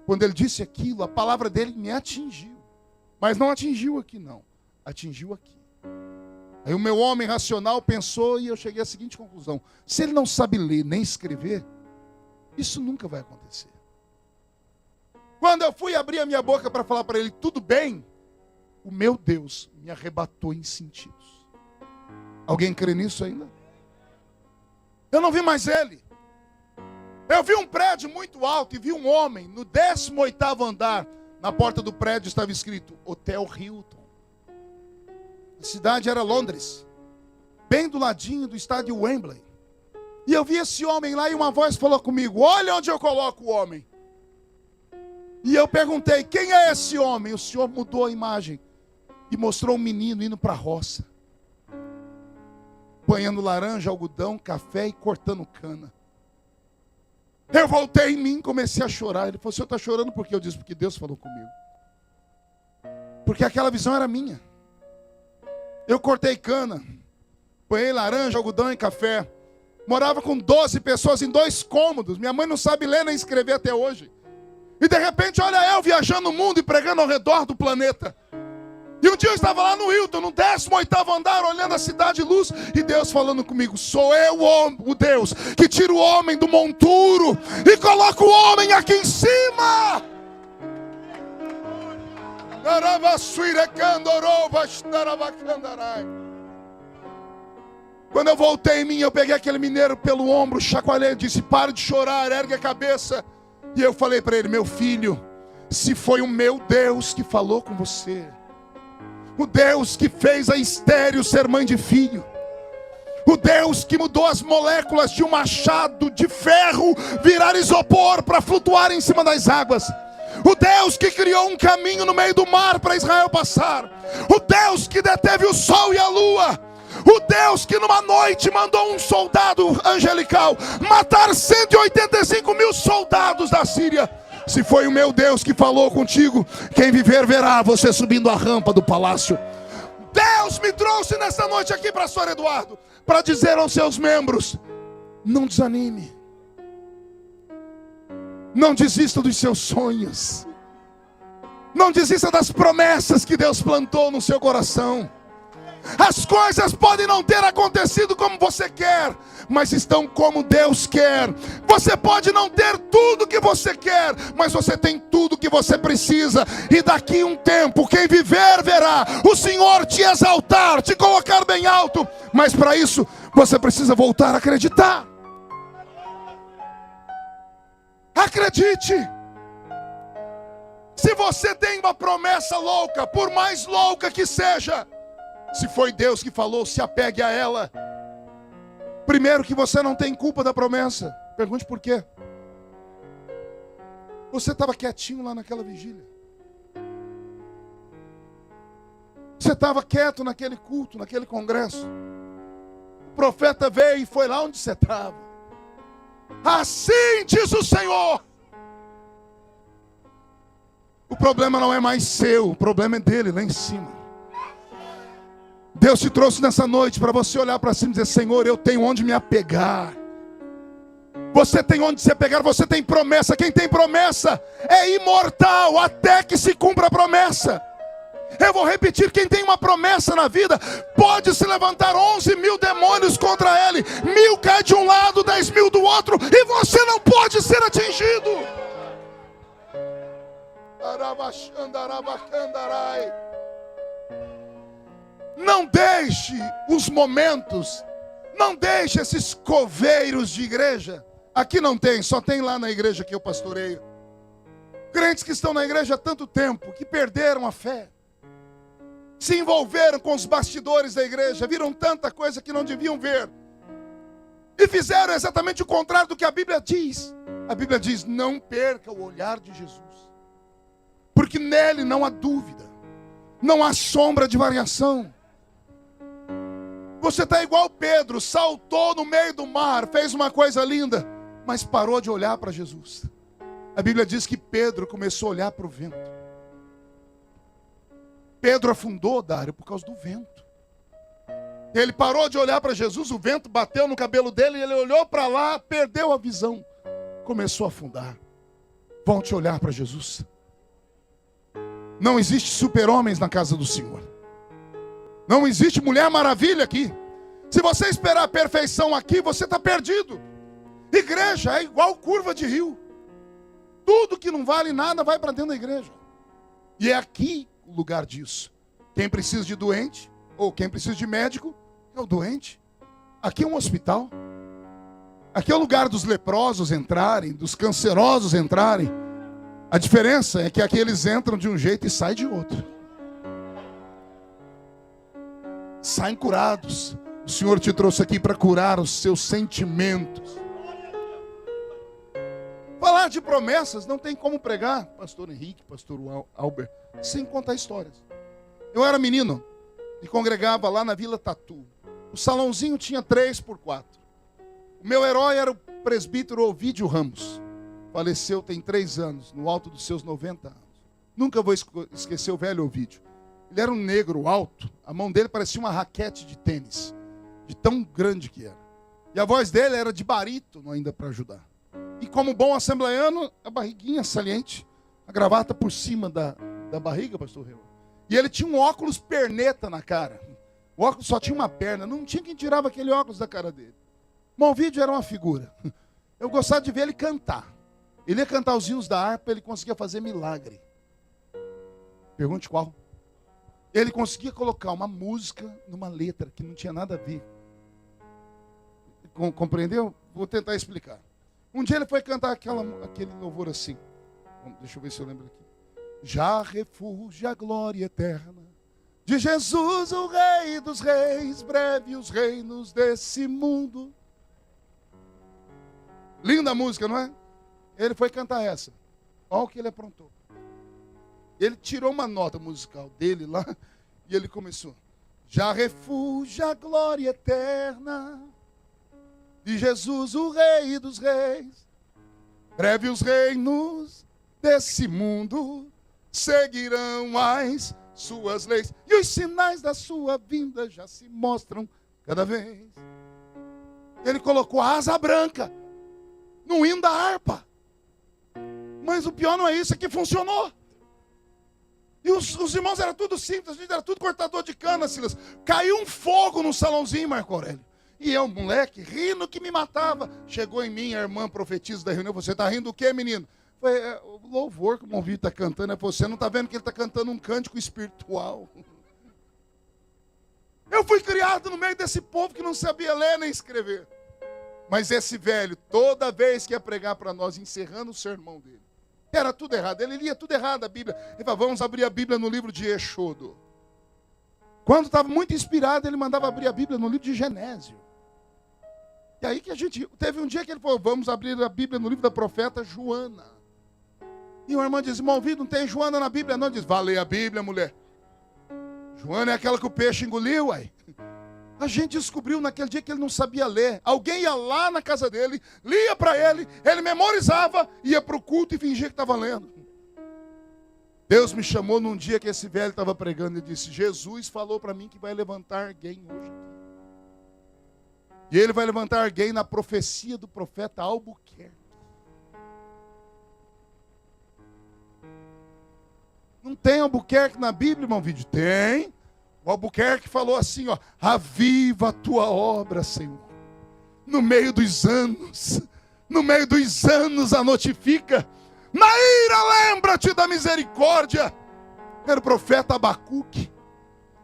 Quando ele disse aquilo, a palavra dele me atingiu. Mas não atingiu aqui, não. Atingiu aqui. Aí o meu homem racional pensou e eu cheguei à seguinte conclusão: se ele não sabe ler nem escrever, isso nunca vai acontecer. Quando eu fui abrir a minha boca para falar para ele, tudo bem, o meu Deus me arrebatou em sentidos. Alguém crê nisso ainda? Eu não vi mais ele. Eu vi um prédio muito alto e vi um homem no 18º andar. Na porta do prédio estava escrito Hotel Hilton. A cidade era Londres, bem do ladinho do estádio Wembley. E eu vi esse homem lá e uma voz falou comigo: olha onde eu coloco o homem. E eu perguntei: quem é esse homem? O senhor mudou a imagem e mostrou um menino indo para a roça, banhando laranja, algodão, café e cortando cana. Eu voltei em mim, comecei a chorar. Ele falou: o senhor está chorando por quê? Eu disse: porque Deus falou comigo. Porque aquela visão era minha. Eu cortei cana, banhei laranja, algodão e café. Morava com 12 pessoas em 2 cômodos. Minha mãe não sabe ler nem escrever até hoje. E de repente, olha eu viajando o mundo e pregando ao redor do planeta. E um dia eu estava lá no Hilton, no 18º andar, olhando a cidade de luz, e Deus falando comigo: sou eu o Deus que tira o homem do monturo e coloca o homem aqui em cima. Quando eu voltei em mim, eu peguei aquele mineiro pelo ombro, chacoalhei e disse: pare de chorar, ergue a cabeça. E eu falei para ele: meu filho, se foi o meu Deus que falou com você, o Deus que fez a estéril ser mãe de filho, o Deus que mudou as moléculas de um machado de ferro virar isopor para flutuar em cima das águas, o Deus que criou um caminho no meio do mar para Israel passar, o Deus que deteve o sol e a lua, o Deus que numa noite mandou um soldado angelical matar 185.000 soldados da Síria. Se foi o meu Deus que falou contigo, quem viver verá você subindo a rampa do palácio. Deus me trouxe nessa noite aqui para São Eduardo para dizer aos seus membros: não desanime, não desista dos seus sonhos, não desista das promessas que Deus plantou no seu coração. As coisas podem não ter acontecido como você quer, mas estão como Deus quer. Você pode não ter tudo que você quer, mas você tem tudo que você precisa. E daqui um tempo, quem viver verá o Senhor te exaltar, te colocar bem alto. Mas para isso, você precisa voltar a acreditar. Acredite. Se você tem uma promessa louca, por mais louca que seja, se foi Deus que falou, se apegue a ela. Primeiro, que você não tem culpa da promessa. Pergunte por quê. Você estava quietinho lá naquela vigília. Você estava quieto naquele culto, naquele congresso. O profeta veio e foi lá onde você estava. Assim diz o Senhor. O problema não é mais seu, o problema é dele lá em cima. Deus te trouxe nessa noite para você olhar para cima e dizer: Senhor, eu tenho onde me apegar. Você tem onde se apegar, você tem promessa. Quem tem promessa é imortal até que se cumpra a promessa. Eu vou repetir: quem tem uma promessa na vida, pode se levantar 11.000 demônios contra ele, 1.000 cai de um lado, 10.000 do outro, e você não pode ser atingido. Não deixe os momentos, não deixe esses coveiros de igreja. Aqui não tem, só tem lá na igreja que eu pastoreio. Crentes que estão na igreja há tanto tempo, que perderam a fé, se envolveram com os bastidores da igreja, viram tanta coisa que não deviam ver, e fizeram exatamente o contrário do que a Bíblia diz. A Bíblia diz: não perca o olhar de Jesus, porque nele não há dúvida, não há sombra de variação. Você está igual Pedro, saltou no meio do mar, fez uma coisa linda, mas parou de olhar para Jesus. A Bíblia diz que Pedro começou a olhar para o vento. Pedro afundou, Dário, por causa do vento. Ele parou de olhar para Jesus, o vento bateu no cabelo dele, e ele olhou para lá, perdeu a visão, começou a afundar. Volte a olhar para Jesus. Não existe super-homens na casa do Senhor. Não existe Mulher Maravilha aqui. Se você esperar a perfeição aqui, você está perdido. Igreja é igual curva de rio. Tudo que não vale nada vai para dentro da igreja. E é aqui o lugar disso. Quem precisa de doente, ou quem precisa de médico, é o doente. Aqui é um hospital. Aqui é o lugar dos leprosos entrarem, dos cancerosos entrarem. A diferença é que aqui eles entram de um jeito e saem de outro. Saem curados. O Senhor te trouxe aqui para curar os seus sentimentos. Falar de promessas não tem como pregar, pastor Henrique, pastor Albert, sem contar histórias. Eu era menino e congregava lá na Vila Tatu. O salãozinho tinha 3x4. O meu herói era o presbítero Ovídio Ramos. Faleceu tem 3 anos, no alto dos seus 90 anos. Nunca vou esquecer o velho Ovídio. Ele era um negro alto, a mão dele parecia uma raquete de tênis, de tão grande que era. E a voz dele era de barítono ainda para ajudar. E como bom assembleiano, a barriguinha saliente, a gravata por cima da barriga, pastor Reu. E ele tinha um óculos perneta na cara. O óculos só tinha uma perna, não tinha quem tirava aquele óculos da cara dele. O Ovídio era uma figura. Eu gostava de ver ele cantar. Ele ia cantar os hinos da harpa, ele conseguia fazer milagre. Pergunte qual. Ele conseguia colocar uma música numa letra que não tinha nada a ver. Compreendeu? Vou tentar explicar. Um dia ele foi cantar aquele louvor assim. Deixa eu ver se eu lembro aqui. Já refúgio a glória eterna de Jesus, o Rei dos Reis, breve os reinos desse mundo. Linda música, não é? Ele foi cantar essa. Olha o que ele aprontou. Ele tirou uma nota musical dele lá e ele começou. Já refúgio a glória eterna de Jesus, o Rei dos Reis. Breve os reinos desse mundo seguirão as suas leis. E os sinais da sua vinda já se mostram cada vez. Ele colocou a asa branca no hino da harpa. Mas o pior não é isso, é que funcionou. E os irmãos eram tudo simples, a gente era tudo cortador de cana, Silas. Caiu um fogo no salãozinho, Marco Aurélio. E eu, moleque, rindo que me matava. Chegou em mim a irmã profetisa da reunião. Você está rindo do quê, menino? Foi o louvor que o Monvito está cantando. Você não está vendo que ele está cantando um cântico espiritual. Eu fui criado no meio desse povo que não sabia ler nem escrever. Mas esse velho, toda vez que ia pregar para nós, encerrando o sermão dele, era tudo errado. Ele lia tudo errado a Bíblia. Ele falava, vamos abrir a Bíblia no livro de Êxodo. Quando estava muito inspirado, ele mandava abrir a Bíblia no livro de Genésio. E aí que a gente... Teve um dia que ele falou, vamos abrir a Bíblia no livro da profeta Joana. E o irmão diz, irmão, não tem Joana na Bíblia não. Diz, vá ler a Bíblia, mulher. Joana é aquela que o peixe engoliu, uai. A gente descobriu naquele dia que ele não sabia ler. Alguém ia lá na casa dele, lia para ele memorizava, ia para o culto e fingia que estava lendo. Deus me chamou num dia que esse velho estava pregando e disse, Jesus falou para mim que vai levantar alguém hoje aqui. E ele vai levantar alguém na profecia do profeta Albuquerque. Não tem Albuquerque na Bíblia, irmão vídeo? Tem. O Albuquerque falou assim, ó, aviva a tua obra, Senhor. No meio dos anos a notifica. Na ira lembra-te da misericórdia. Era o profeta Abacuque.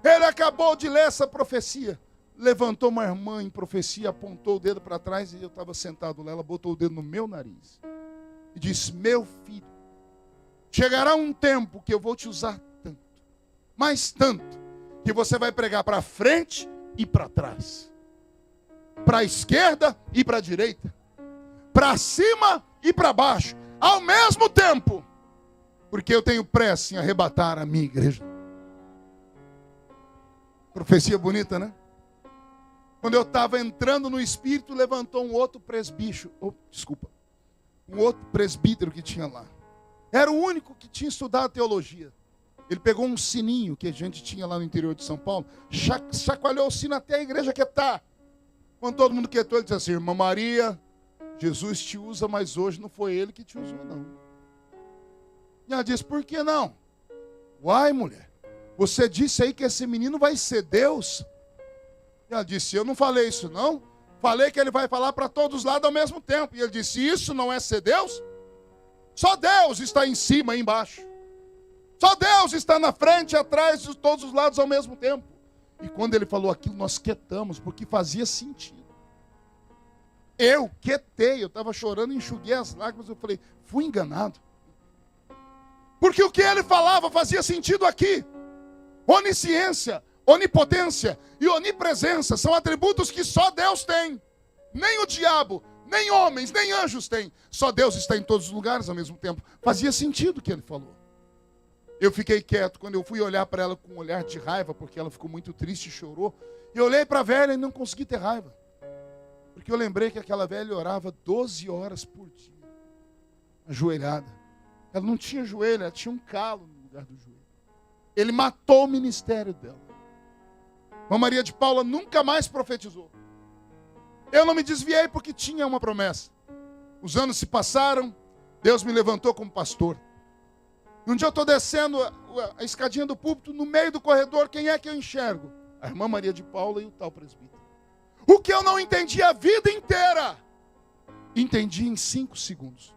Ele acabou de ler essa profecia. Levantou uma irmã em profecia, apontou o dedo para trás e eu estava sentado lá. Ela botou o dedo no meu nariz e disse, meu filho, chegará um tempo que eu vou te usar tanto, mas tanto, que você vai pregar para frente e para trás, para a esquerda e para a direita, para cima e para baixo, ao mesmo tempo, porque eu tenho pressa em arrebatar a minha igreja. Profecia bonita, né? Quando eu estava entrando no Espírito, levantou um outro um outro presbítero que tinha lá. Era o único que tinha estudado teologia. Ele pegou um sininho que a gente tinha lá no interior de São Paulo, chacoalhou o sino até a igreja quietar. Quando todo mundo quietou, ele disse assim, irmã Maria, Jesus te usa, mas hoje não foi ele que te usou, não. E ela disse, por que não? Uai, mulher, você disse aí que esse menino vai ser Deus. E ela disse, eu não falei isso não. Falei que ele vai falar para todos os lados ao mesmo tempo. E ele disse, isso não é ser Deus? Só Deus está em cima e embaixo. Só Deus está na frente e atrás de todos os lados ao mesmo tempo. E quando ele falou aquilo, nós quietamos, porque fazia sentido. Eu quietei, eu estava chorando, enxuguei as lágrimas, eu falei, fui enganado. Porque o que ele falava fazia sentido aqui. Onisciência, onipotência e onipresença são atributos que só Deus tem. Nem o diabo, nem homens, nem anjos têm. Só Deus está em todos os lugares ao mesmo tempo. Fazia sentido o que ele falou. Eu fiquei quieto. Quando eu fui olhar para ela com um olhar de raiva, porque ela ficou muito triste e chorou, eu olhei para a velha e não consegui ter raiva. Porque eu lembrei que aquela velha orava 12 horas por dia, ajoelhada. Ela não tinha joelho, ela tinha um calo no lugar do joelho. Ele matou o ministério dela. Irmã Maria de Paula nunca mais profetizou. Eu não me desviei porque tinha uma promessa. Os anos se passaram, Deus me levantou como pastor. E um dia eu estou descendo a escadinha do púlpito, no meio do corredor, quem é que eu enxergo? A irmã Maria de Paula e o tal presbítero. O que eu não entendi a vida inteira, entendi em 5 segundos.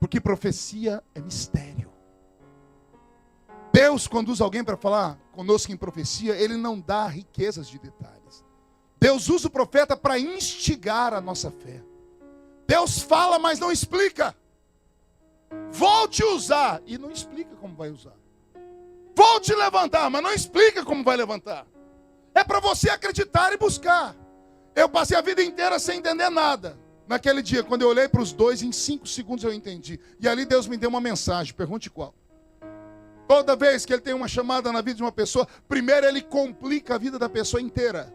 Porque profecia é mistério. Deus conduz alguém para falar conosco em profecia, Ele não dá riquezas de detalhes. Deus usa o profeta para instigar a nossa fé. Deus fala, mas não explica. Volte usar, e não explica como vai usar. Volte levantar, mas não explica como vai levantar. É para você acreditar e buscar. Eu passei a vida inteira sem entender nada. Naquele dia, quando eu olhei para os dois, em 5 segundos eu entendi. E ali Deus me deu uma mensagem, pergunte qual. Toda vez que Ele tem uma chamada na vida de uma pessoa, primeiro Ele complica a vida da pessoa inteira.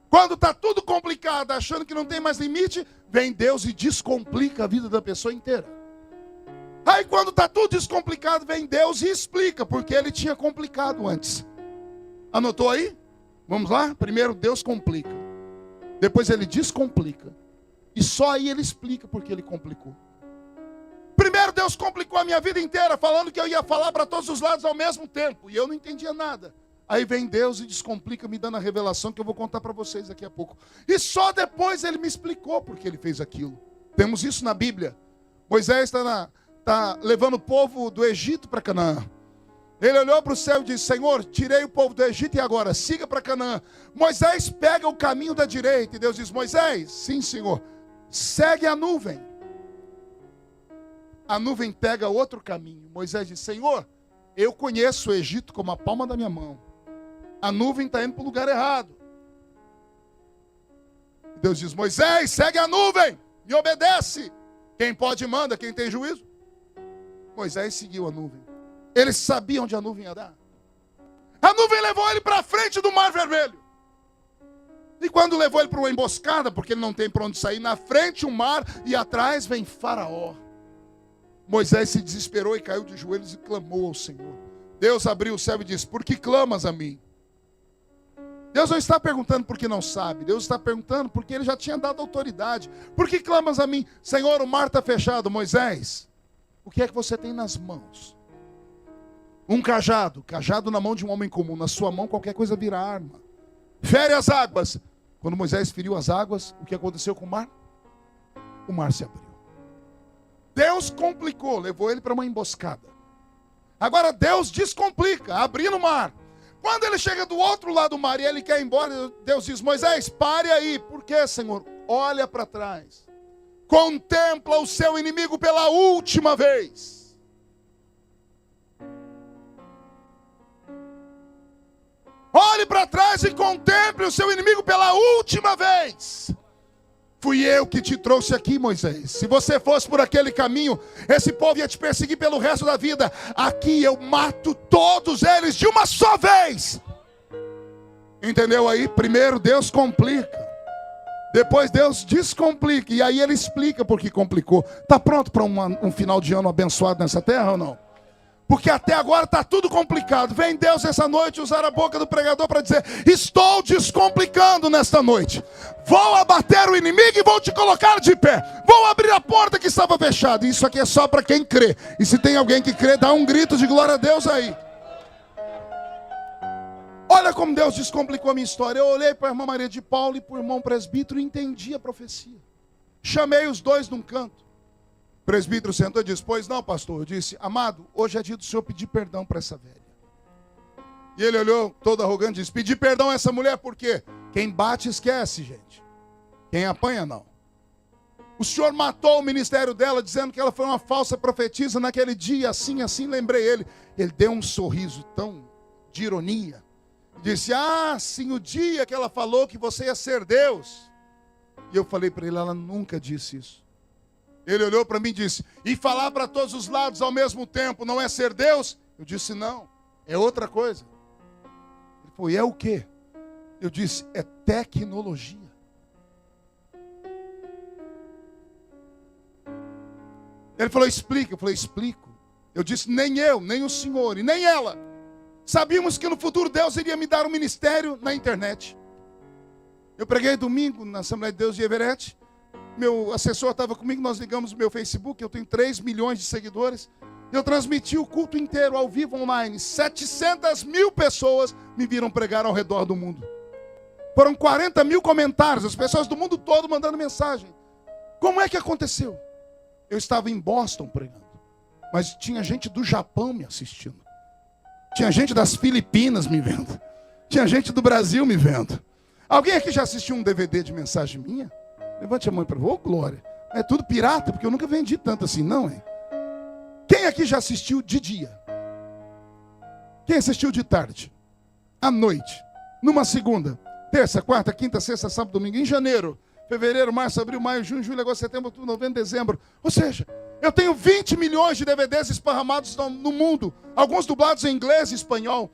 Quando está tudo complicado, achando que não tem mais limite, vem Deus e descomplica a vida da pessoa inteira. Aí quando está tudo descomplicado, vem Deus e explica, porque Ele tinha complicado antes. Anotou aí? Vamos lá? Primeiro Deus complica. Depois Ele descomplica. E só aí Ele explica porque Ele complicou. Primeiro Deus complicou a minha vida inteira, falando que eu ia falar para todos os lados ao mesmo tempo. E eu não entendia nada. Aí vem Deus e descomplica, me dando a revelação que eu vou contar para vocês daqui a pouco. E só depois Ele me explicou porque Ele fez aquilo. Temos isso na Bíblia. Moisés está levando o povo do Egito para Canaã. Ele olhou para o céu e disse, Senhor, tirei o povo do Egito e agora siga para Canaã. Moisés pega o caminho da direita e Deus diz, Moisés, sim Senhor, segue a nuvem. A nuvem pega outro caminho. Moisés diz, Senhor, eu conheço o Egito como a palma da minha mão. A nuvem está indo para o lugar errado. Deus diz, Moisés, segue a nuvem, me obedece. Quem pode manda, quem tem juízo. Moisés seguiu a nuvem. Ele sabia onde a nuvem ia dar. A nuvem levou ele para frente do Mar Vermelho. E quando levou ele para uma emboscada, porque ele não tem para onde sair, na frente o mar e atrás vem Faraó. Moisés se desesperou e caiu de joelhos e clamou ao Senhor. Deus abriu o céu e disse, por que clamas a mim? Deus não está perguntando porque não sabe. Deus está perguntando porque Ele já tinha dado autoridade. Por que clamas a mim? Senhor, o mar está fechado. Moisés, o que é que você tem nas mãos? Um cajado. Cajado na mão de um homem comum. Na sua mão qualquer coisa vira arma. Fere as águas. Quando Moisés feriu as águas, o que aconteceu com o mar? O mar se abriu. Deus complicou, levou ele para uma emboscada. Agora Deus descomplica, abrindo o mar. Quando ele chega do outro lado do mar e ele quer ir embora, Deus diz, Moisés, pare aí. Por quê, Senhor? Olha para trás. Contempla o seu inimigo pela última vez. Olhe para trás e contemple o seu inimigo pela última vez. Fui eu que te trouxe aqui, Moisés. Se você fosse por aquele caminho, esse povo ia te perseguir pelo resto da vida. Aqui eu mato todos eles de uma só vez. Entendeu aí? Primeiro Deus complica. Depois Deus descomplica. E aí Ele explica por que complicou. Está pronto para um final de ano abençoado nessa terra ou não? Porque até agora está tudo complicado. Vem Deus essa noite usar a boca do pregador para dizer: estou descomplicando nesta noite. Vou abater o inimigo e vou te colocar de pé. Vou abrir a porta que estava fechada. Isso aqui é só para quem crê. E se tem alguém que crê, dá um grito de glória a Deus aí. Olha como Deus descomplicou a minha história. Eu olhei para a irmã Maria de Paula e para o irmão presbítero e entendi a profecia. Chamei os dois num canto. O presbítero sentou e disse: pois não, pastor. Eu disse: amado, hoje é dia do senhor pedir perdão para essa velha. E ele olhou todo arrogante e disse: pedir perdão a essa mulher por quê? Quem bate esquece, gente. Quem apanha não. O senhor matou o ministério dela dizendo que ela foi uma falsa profetisa naquele dia, assim, lembrei ele. Ele deu um sorriso tão de ironia. Disse: ah, sim, o dia que ela falou que você ia ser Deus. E eu falei para ele: ela nunca disse isso. Ele olhou para mim e disse: e falar para todos os lados ao mesmo tempo não é ser Deus? Eu disse: não, é outra coisa. Ele falou: e é o quê? Eu disse: é tecnologia. Ele falou: explica. Eu falei: explico. Eu disse: nem eu, nem o senhor e nem ela sabíamos que no futuro Deus iria me dar um ministério na internet. Eu preguei domingo na Assembleia de Deus de Everett. Meu assessor estava comigo, nós ligamos o meu Facebook, eu tenho 3 milhões de seguidores. Eu transmiti o culto inteiro, ao vivo, online. 700 mil pessoas me viram pregar ao redor do mundo. Foram 40 mil comentários, as pessoas do mundo todo mandando mensagem. Como é que aconteceu? Eu estava em Boston pregando, mas tinha gente do Japão me assistindo. Tinha gente das Filipinas me vendo. Tinha gente do Brasil me vendo. Alguém aqui já assistiu um DVD de mensagem minha? Levante a mão para mim. Ô, glória. É tudo pirata, porque eu nunca vendi tanto assim, não, hein? Quem aqui já assistiu de dia? Quem assistiu de tarde? À noite? Numa segunda? Terça, quarta, quinta, sexta, sábado, domingo? Em janeiro? Fevereiro, março, abril, maio, junho, julho, agosto, setembro, outubro, novembro, dezembro. Ou seja, eu tenho 20 milhões de DVDs esparramados no mundo. Alguns dublados em inglês e espanhol.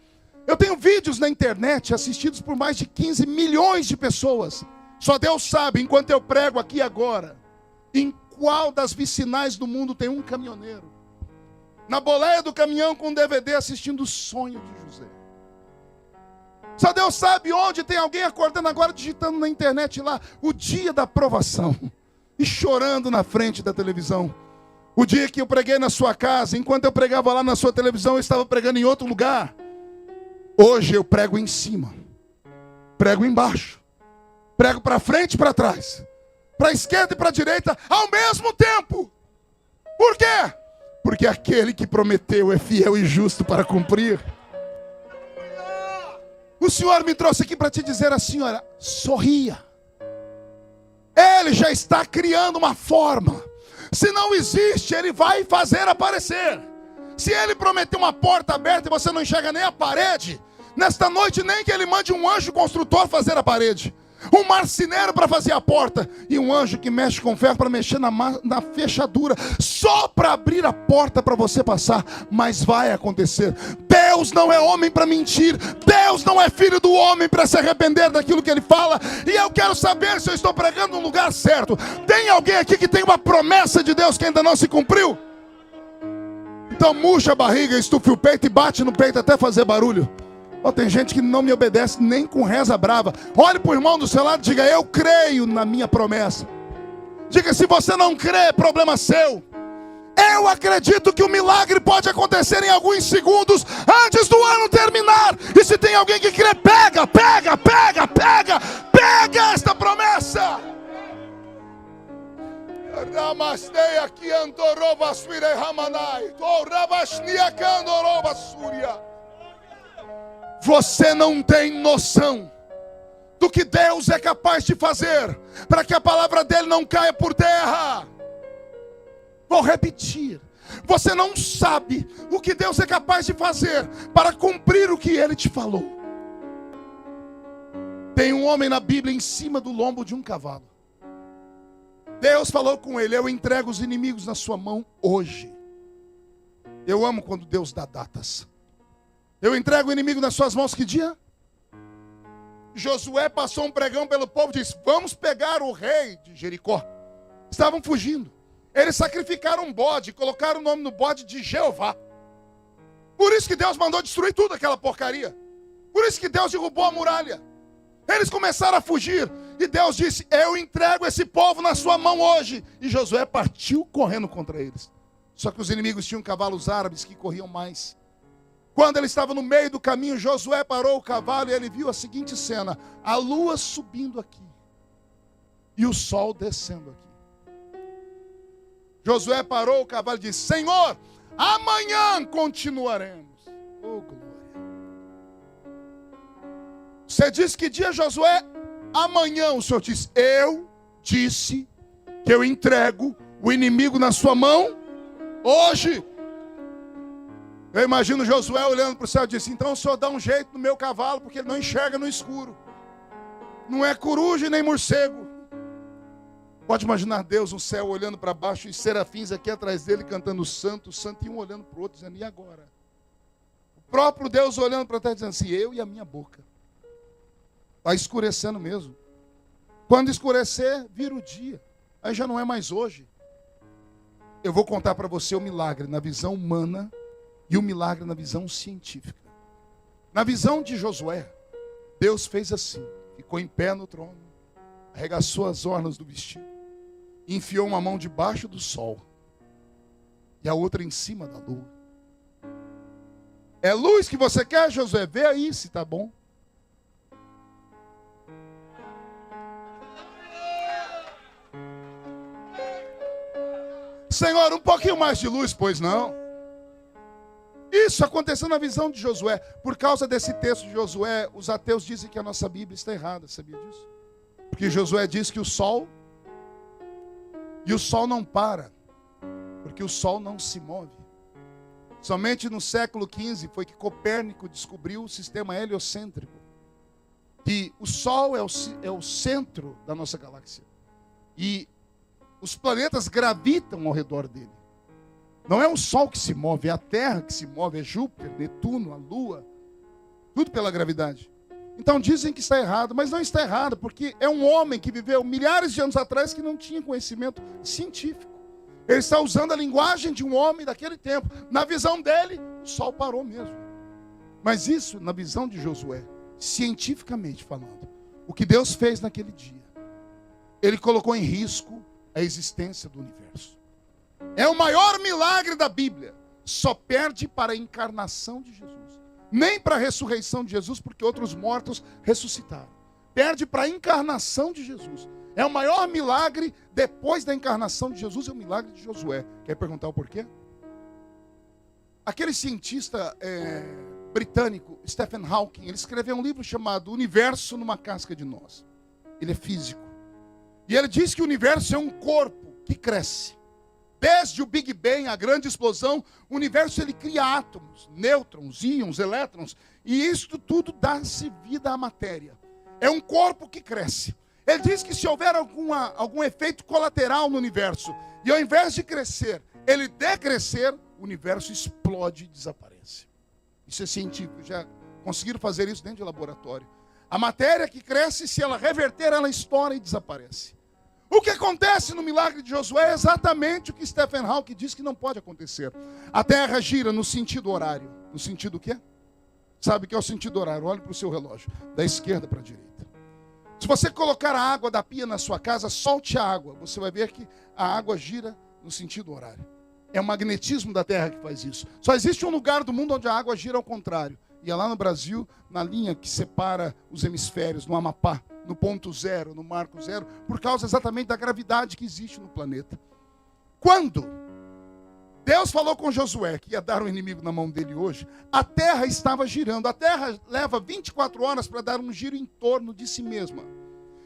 Eu tenho vídeos na internet assistidos por mais de 15 milhões de pessoas. Só Deus sabe, enquanto eu prego aqui agora, em qual das vicinais do mundo tem um caminhoneiro na boleia do caminhão com um DVD assistindo o sonho de José. Só Deus sabe onde tem alguém acordando agora, digitando na internet lá, o dia da provação, e chorando na frente da televisão. O dia que eu preguei na sua casa, enquanto eu pregava lá na sua televisão, eu estava pregando em outro lugar. Hoje eu prego em cima, prego embaixo, prego para frente e para trás, para a esquerda e para a direita, ao mesmo tempo. Por quê? Porque aquele que prometeu é fiel e justo para cumprir. O Senhor me trouxe aqui para te dizer assim: olha, sorria. Ele já está criando uma forma. Se não existe, Ele vai fazer aparecer. Se Ele prometeu uma porta aberta e você não enxerga nem a parede, nesta noite nem que Ele mande um anjo construtor fazer a parede, um marceneiro para fazer a porta, e um anjo que mexe com ferro para mexer na fechadura, só para abrir a porta para você passar. Mas vai acontecer. Deus não é homem para mentir. Deus não é filho do homem para se arrepender daquilo que Ele fala. E eu quero saber se eu estou pregando no lugar certo. Tem alguém aqui que tem uma promessa de Deus que ainda não se cumpriu? Então murcha a barriga, estufe o peito e bate no peito até fazer barulho. Oh, tem gente que não me obedece nem com reza brava. Olhe para o irmão do seu lado e diga: eu creio na minha promessa. Diga: se você não crê, é problema seu. Eu acredito que o milagre pode acontecer em alguns segundos antes do ano terminar. E se tem alguém que crê, pega esta promessa. Você não tem noção do que Deus é capaz de fazer para que a palavra dele não caia por terra. Vou repetir: você não sabe o que Deus é capaz de fazer para cumprir o que Ele te falou. Tem um homem na Bíblia em cima do lombo de um cavalo. Deus falou com ele: eu entrego os inimigos na sua mão hoje. Eu amo quando Deus dá datas. Eu entrego o inimigo nas suas mãos, que dia? Josué passou um pregão pelo povo e disse: vamos pegar o rei de Jericó. Estavam fugindo. Eles sacrificaram um bode, colocaram o nome no bode de Jeová. Por isso que Deus mandou destruir tudo aquela porcaria. Por isso que Deus derrubou a muralha. Eles começaram a fugir. E Deus disse: eu entrego esse povo na sua mão hoje. E Josué partiu correndo contra eles. Só que os inimigos tinham cavalos árabes que corriam mais. Quando ele estava no meio do caminho, Josué parou o cavalo e ele viu a seguinte cena: a lua subindo aqui e o sol descendo aqui. Josué parou o cavalo e disse: Senhor, amanhã continuaremos. Oh, glória. Você disse que dia, Josué? Amanhã. O Senhor disse: eu disse que eu entrego o inimigo na sua mão hoje. Eu imagino Josué olhando para o céu e disse: então o Senhor dá um jeito no meu cavalo, porque ele não enxerga no escuro. Não é coruja e nem morcego. Pode imaginar Deus no céu olhando para baixo e serafins aqui atrás dele cantando santo, santo, e um olhando para o outro dizendo: e agora? O próprio Deus olhando para trás dizendo assim: eu e a minha boca. Está escurecendo mesmo. Quando escurecer, vira o dia. Aí já não é mais hoje. Eu vou contar para você o milagre na visão humana e o milagre na visão científica. Na visão de Josué, Deus fez assim: ficou em pé no trono, arregaçou as ornas do vestido, enfiou uma mão debaixo do sol e a outra em cima da lua. É luz que você quer, Josué? Vê aí se está bom. Senhor, um pouquinho mais de luz, pois não. Isso aconteceu na visão de Josué. Por causa desse texto de Josué, os ateus dizem que a nossa Bíblia está errada. Sabia disso? Porque Josué diz que o sol não para, porque o sol não se move. Somente no século XV foi que Copérnico descobriu o sistema heliocêntrico, que o sol é o centro da nossa galáxia e os planetas gravitam ao redor dele. Não é o Sol que se move, é a Terra que se move, é Júpiter, Netuno, a Lua, tudo pela gravidade. Então dizem que está errado, mas não está errado, porque é um homem que viveu milhares de anos atrás que não tinha conhecimento científico. Ele está usando a linguagem de um homem daquele tempo. Na visão dele, o Sol parou mesmo. Mas isso, na visão de Josué, cientificamente falando, o que Deus fez naquele dia, Ele colocou em risco a existência do universo. É o maior milagre da Bíblia. Só perde para a encarnação de Jesus. Nem para a ressurreição de Jesus, porque outros mortos ressuscitaram. Perde para a encarnação de Jesus. É o maior milagre depois da encarnação de Jesus, é o milagre de Josué. Quer perguntar o porquê? Aquele cientista britânico, Stephen Hawking, ele escreveu um livro chamado Universo numa Casca de Nós. Ele é físico. E ele diz que o universo é um corpo que cresce. Desde o Big Bang, a grande explosão, o universo ele cria átomos, nêutrons, íons, elétrons, e isso tudo dá-se vida à matéria. É um corpo que cresce. Ele diz que se houver algum efeito colateral no universo, e ao invés de crescer, ele decrescer, o universo explode e desaparece. Isso é científico, já conseguiram fazer isso dentro de laboratório. A matéria que cresce, se ela reverter, ela estoura e desaparece. O que acontece no milagre de Josué é exatamente o que Stephen Hawking diz que não pode acontecer. A Terra gira no sentido horário. No sentido o quê? Sabe o que é o sentido horário? Olhe para o seu relógio, da esquerda para a direita. Se você colocar a água da pia na sua casa, solte a água. Você vai ver que a água gira no sentido horário. É o magnetismo da Terra que faz isso. Só existe um lugar do mundo onde a água gira ao contrário. E é lá no Brasil, na linha que separa os hemisférios, no Amapá, no ponto zero, no marco zero, por causa exatamente da gravidade que existe no planeta. Quando Deus falou com Josué que ia dar um inimigo na mão dele hoje, a Terra estava girando. A Terra leva 24 horas para dar um giro em torno de si mesma.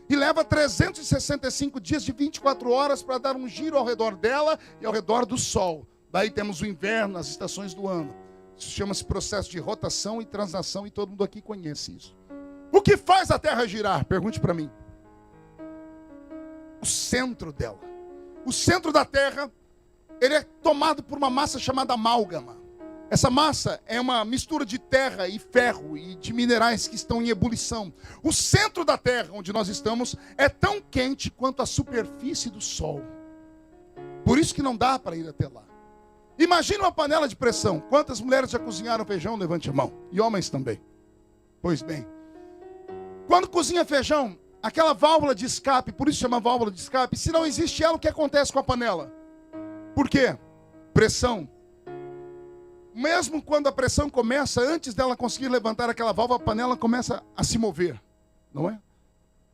E leva 365 dias de 24 horas para dar um giro ao redor dela e ao redor do Sol. Daí temos o inverno, as estações do ano. Isso chama-se processo de rotação e translação e todo mundo aqui conhece isso. O que faz a Terra girar? Pergunte para mim. O centro dela. O centro da Terra, ele é tomado por uma massa chamada amálgama. Essa massa é uma mistura de terra e ferro e de minerais que estão em ebulição. O centro da Terra, onde nós estamos, é tão quente quanto a superfície do Sol. Por isso que não dá para ir até lá. Imagine uma panela de pressão. Quantas mulheres já cozinharam feijão? Levante a mão. E homens também. Pois bem, quando cozinha feijão, aquela válvula de escape, por isso chama válvula de escape, se não existe ela, o que acontece com a panela? Por quê? Pressão. Mesmo quando a pressão começa, antes dela conseguir levantar aquela válvula, a panela começa a se mover, não é?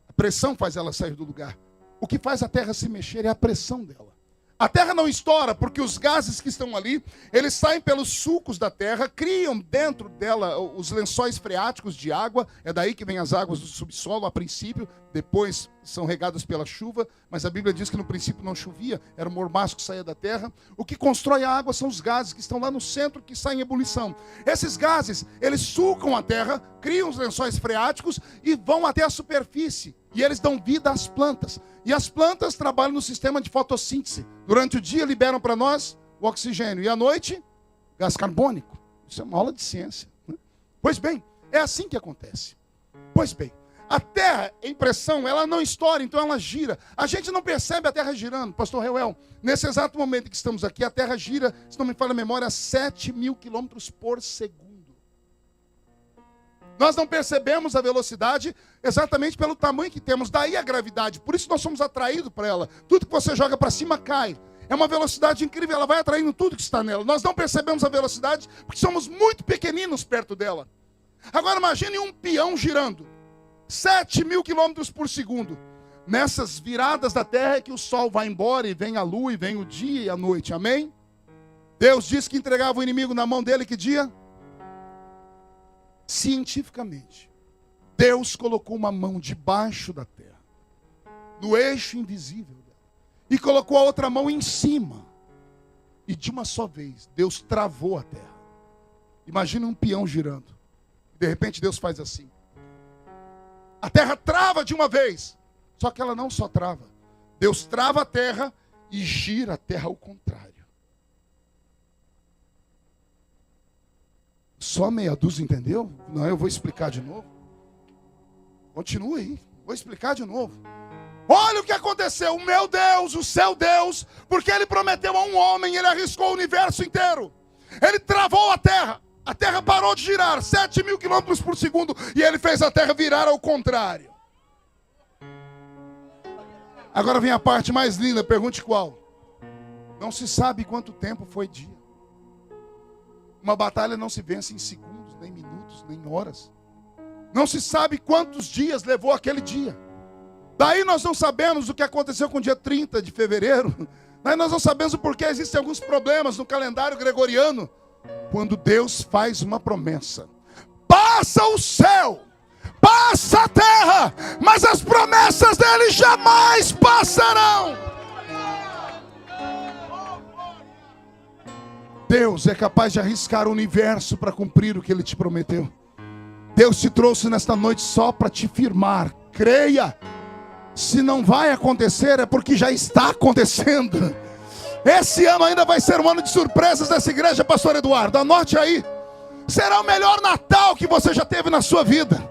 A pressão faz ela sair do lugar. O que faz a terra se mexer é a pressão dela. A terra não estoura porque os gases que estão ali, eles saem pelos sulcos da terra, criam dentro dela os lençóis freáticos de água. É daí que vem as águas do subsolo a princípio, depois são regadas pela chuva, mas a Bíblia diz que no princípio não chovia, era o mormaço que saía da terra. O que constrói a água são os gases que estão lá no centro, que saem em ebulição. Esses gases, eles sulcam a terra, criam os lençóis freáticos e vão até a superfície. E eles dão vida às plantas. E as plantas trabalham no sistema de fotossíntese. Durante o dia liberam para nós o oxigênio. E à noite, gás carbônico. Isso é uma aula de ciência, né? Pois bem, é assim que acontece. Pois bem, a terra em pressão, ela não estoura, então ela gira. A gente não percebe a terra girando. Pastor Reuel, nesse exato momento que estamos aqui, a terra gira, se não me falha a memória, a 7.000 quilômetros por segundo. Nós não percebemos a velocidade exatamente pelo tamanho que temos. Daí a gravidade. Por isso nós somos atraídos para ela. Tudo que você joga para cima cai. É uma velocidade incrível. Ela vai atraindo tudo que está nela. Nós não percebemos a velocidade porque somos muito pequeninos perto dela. Agora imagine um peão girando. 7.000 quilômetros por segundo. Nessas viradas da terra é que o sol vai embora e vem a lua e vem o dia e a noite. Amém? Deus disse que entregava o inimigo na mão dele que dia? Cientificamente, Deus colocou uma mão debaixo da terra, no eixo invisível dela, e colocou a outra mão em cima. E de uma só vez, Deus travou a terra. Imagina um peão girando. De repente Deus faz assim. A terra trava de uma vez. Só que ela não só trava. Deus trava a terra e gira a terra ao contrário. Só meia dúzia entendeu? Não, eu vou explicar de novo. Continue aí, vou explicar de novo. Olha o que aconteceu, o meu Deus, o seu Deus, porque ele prometeu a um homem, ele arriscou o universo inteiro. Ele travou a terra parou de girar, 7.000 quilômetros por segundo, e ele fez a terra virar ao contrário. Agora vem a parte mais linda, pergunte qual? Não se sabe quanto tempo foi dia. Uma batalha não se vence em segundos, nem minutos, nem horas. Não se sabe quantos dias levou aquele dia. Daí nós não sabemos o que aconteceu com o dia 30 de fevereiro. Daí nós não sabemos o porquê existem alguns problemas no calendário gregoriano. Quando Deus faz uma promessa, passa o céu, passa a terra, mas as promessas dele jamais passarão. Deus é capaz de arriscar o universo para cumprir o que ele te prometeu. Deus te trouxe nesta noite só para te firmar. Creia. Se não vai acontecer, é porque já está acontecendo. Esse ano ainda vai ser um ano de surpresas dessa igreja, pastor Eduardo. Anote aí. Será o melhor Natal que você já teve na sua vida.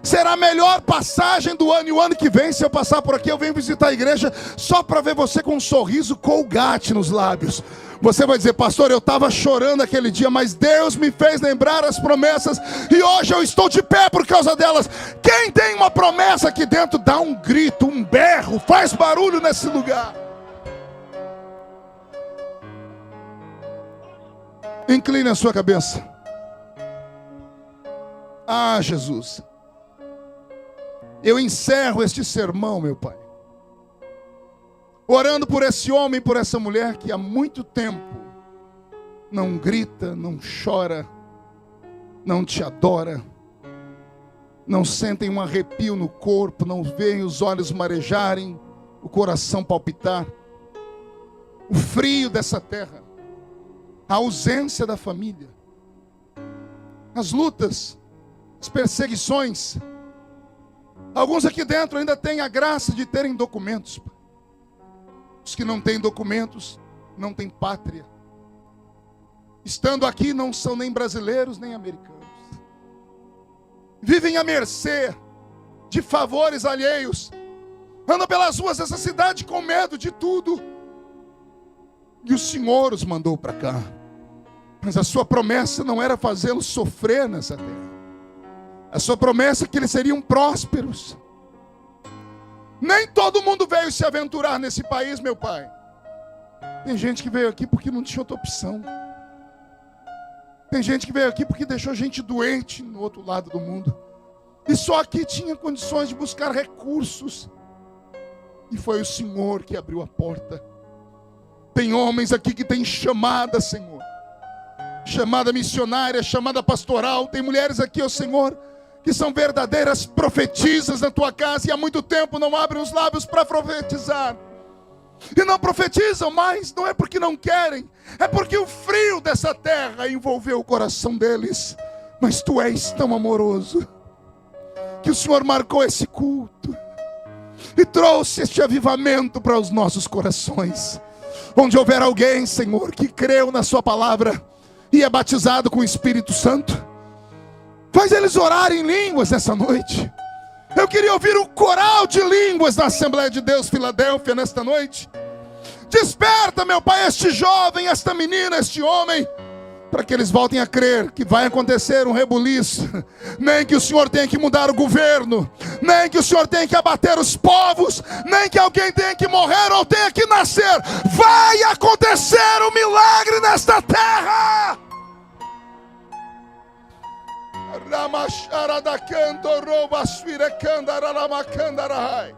Será a melhor passagem do ano. E o ano que vem, se eu passar por aqui, eu venho visitar a igreja só para ver você com um sorriso Colgate nos lábios. Você vai dizer, pastor, eu estava chorando aquele dia, mas Deus me fez lembrar as promessas e hoje eu estou de pé por causa delas. Quem tem uma promessa aqui dentro, dá um grito, um berro, faz barulho nesse lugar. Incline a sua cabeça. Ah, Jesus. Eu encerro este sermão, meu Pai, orando por esse homem e por essa mulher que há muito tempo não grita, não chora, não te adora, não sentem um arrepio no corpo, não veem os olhos marejarem, o coração palpitar, o frio dessa terra, a ausência da família, as lutas, as perseguições. Alguns aqui dentro ainda têm a graça de terem documentos. Os que não têm documentos, não têm pátria. Estando aqui não são nem brasileiros, nem americanos. Vivem à mercê de favores alheios. Andam pelas ruas dessa cidade com medo de tudo. E o Senhor os mandou para cá. Mas a sua promessa não era fazê-los sofrer nessa terra. A sua promessa é que eles seriam prósperos. Nem todo mundo veio se aventurar nesse país, meu pai. Tem gente que veio aqui porque não tinha outra opção. Tem gente que veio aqui porque deixou gente doente no outro lado do mundo. E só aqui tinha condições de buscar recursos. E foi o Senhor que abriu a porta. Tem homens aqui que têm chamada, Senhor. Chamada missionária, chamada pastoral. Tem mulheres aqui, ó Senhor, que são verdadeiras profetisas na tua casa. E há muito tempo não abrem os lábios para profetizar. E não profetizam mais, não é porque não querem. É porque o frio dessa terra envolveu o coração deles. Mas tu és tão amoroso, que o Senhor marcou esse culto e trouxe este avivamento para os nossos corações. Onde houver alguém, Senhor, que creu na sua palavra e é batizado com o Espírito Santo, faz eles orarem em línguas nessa noite. Eu queria ouvir o coral de línguas da Assembleia de Deus Filadélfia nesta noite. Desperta, meu Pai, este jovem, esta menina, este homem, para que eles voltem a crer que vai acontecer um rebuliço. Nem que o Senhor tenha que mudar o governo, nem que o Senhor tenha que abater os povos, nem que alguém tenha que morrer ou tenha que nascer. Vai acontecer um milagre nesta terra. Ramachara da canto rouba suira candara lama candarai.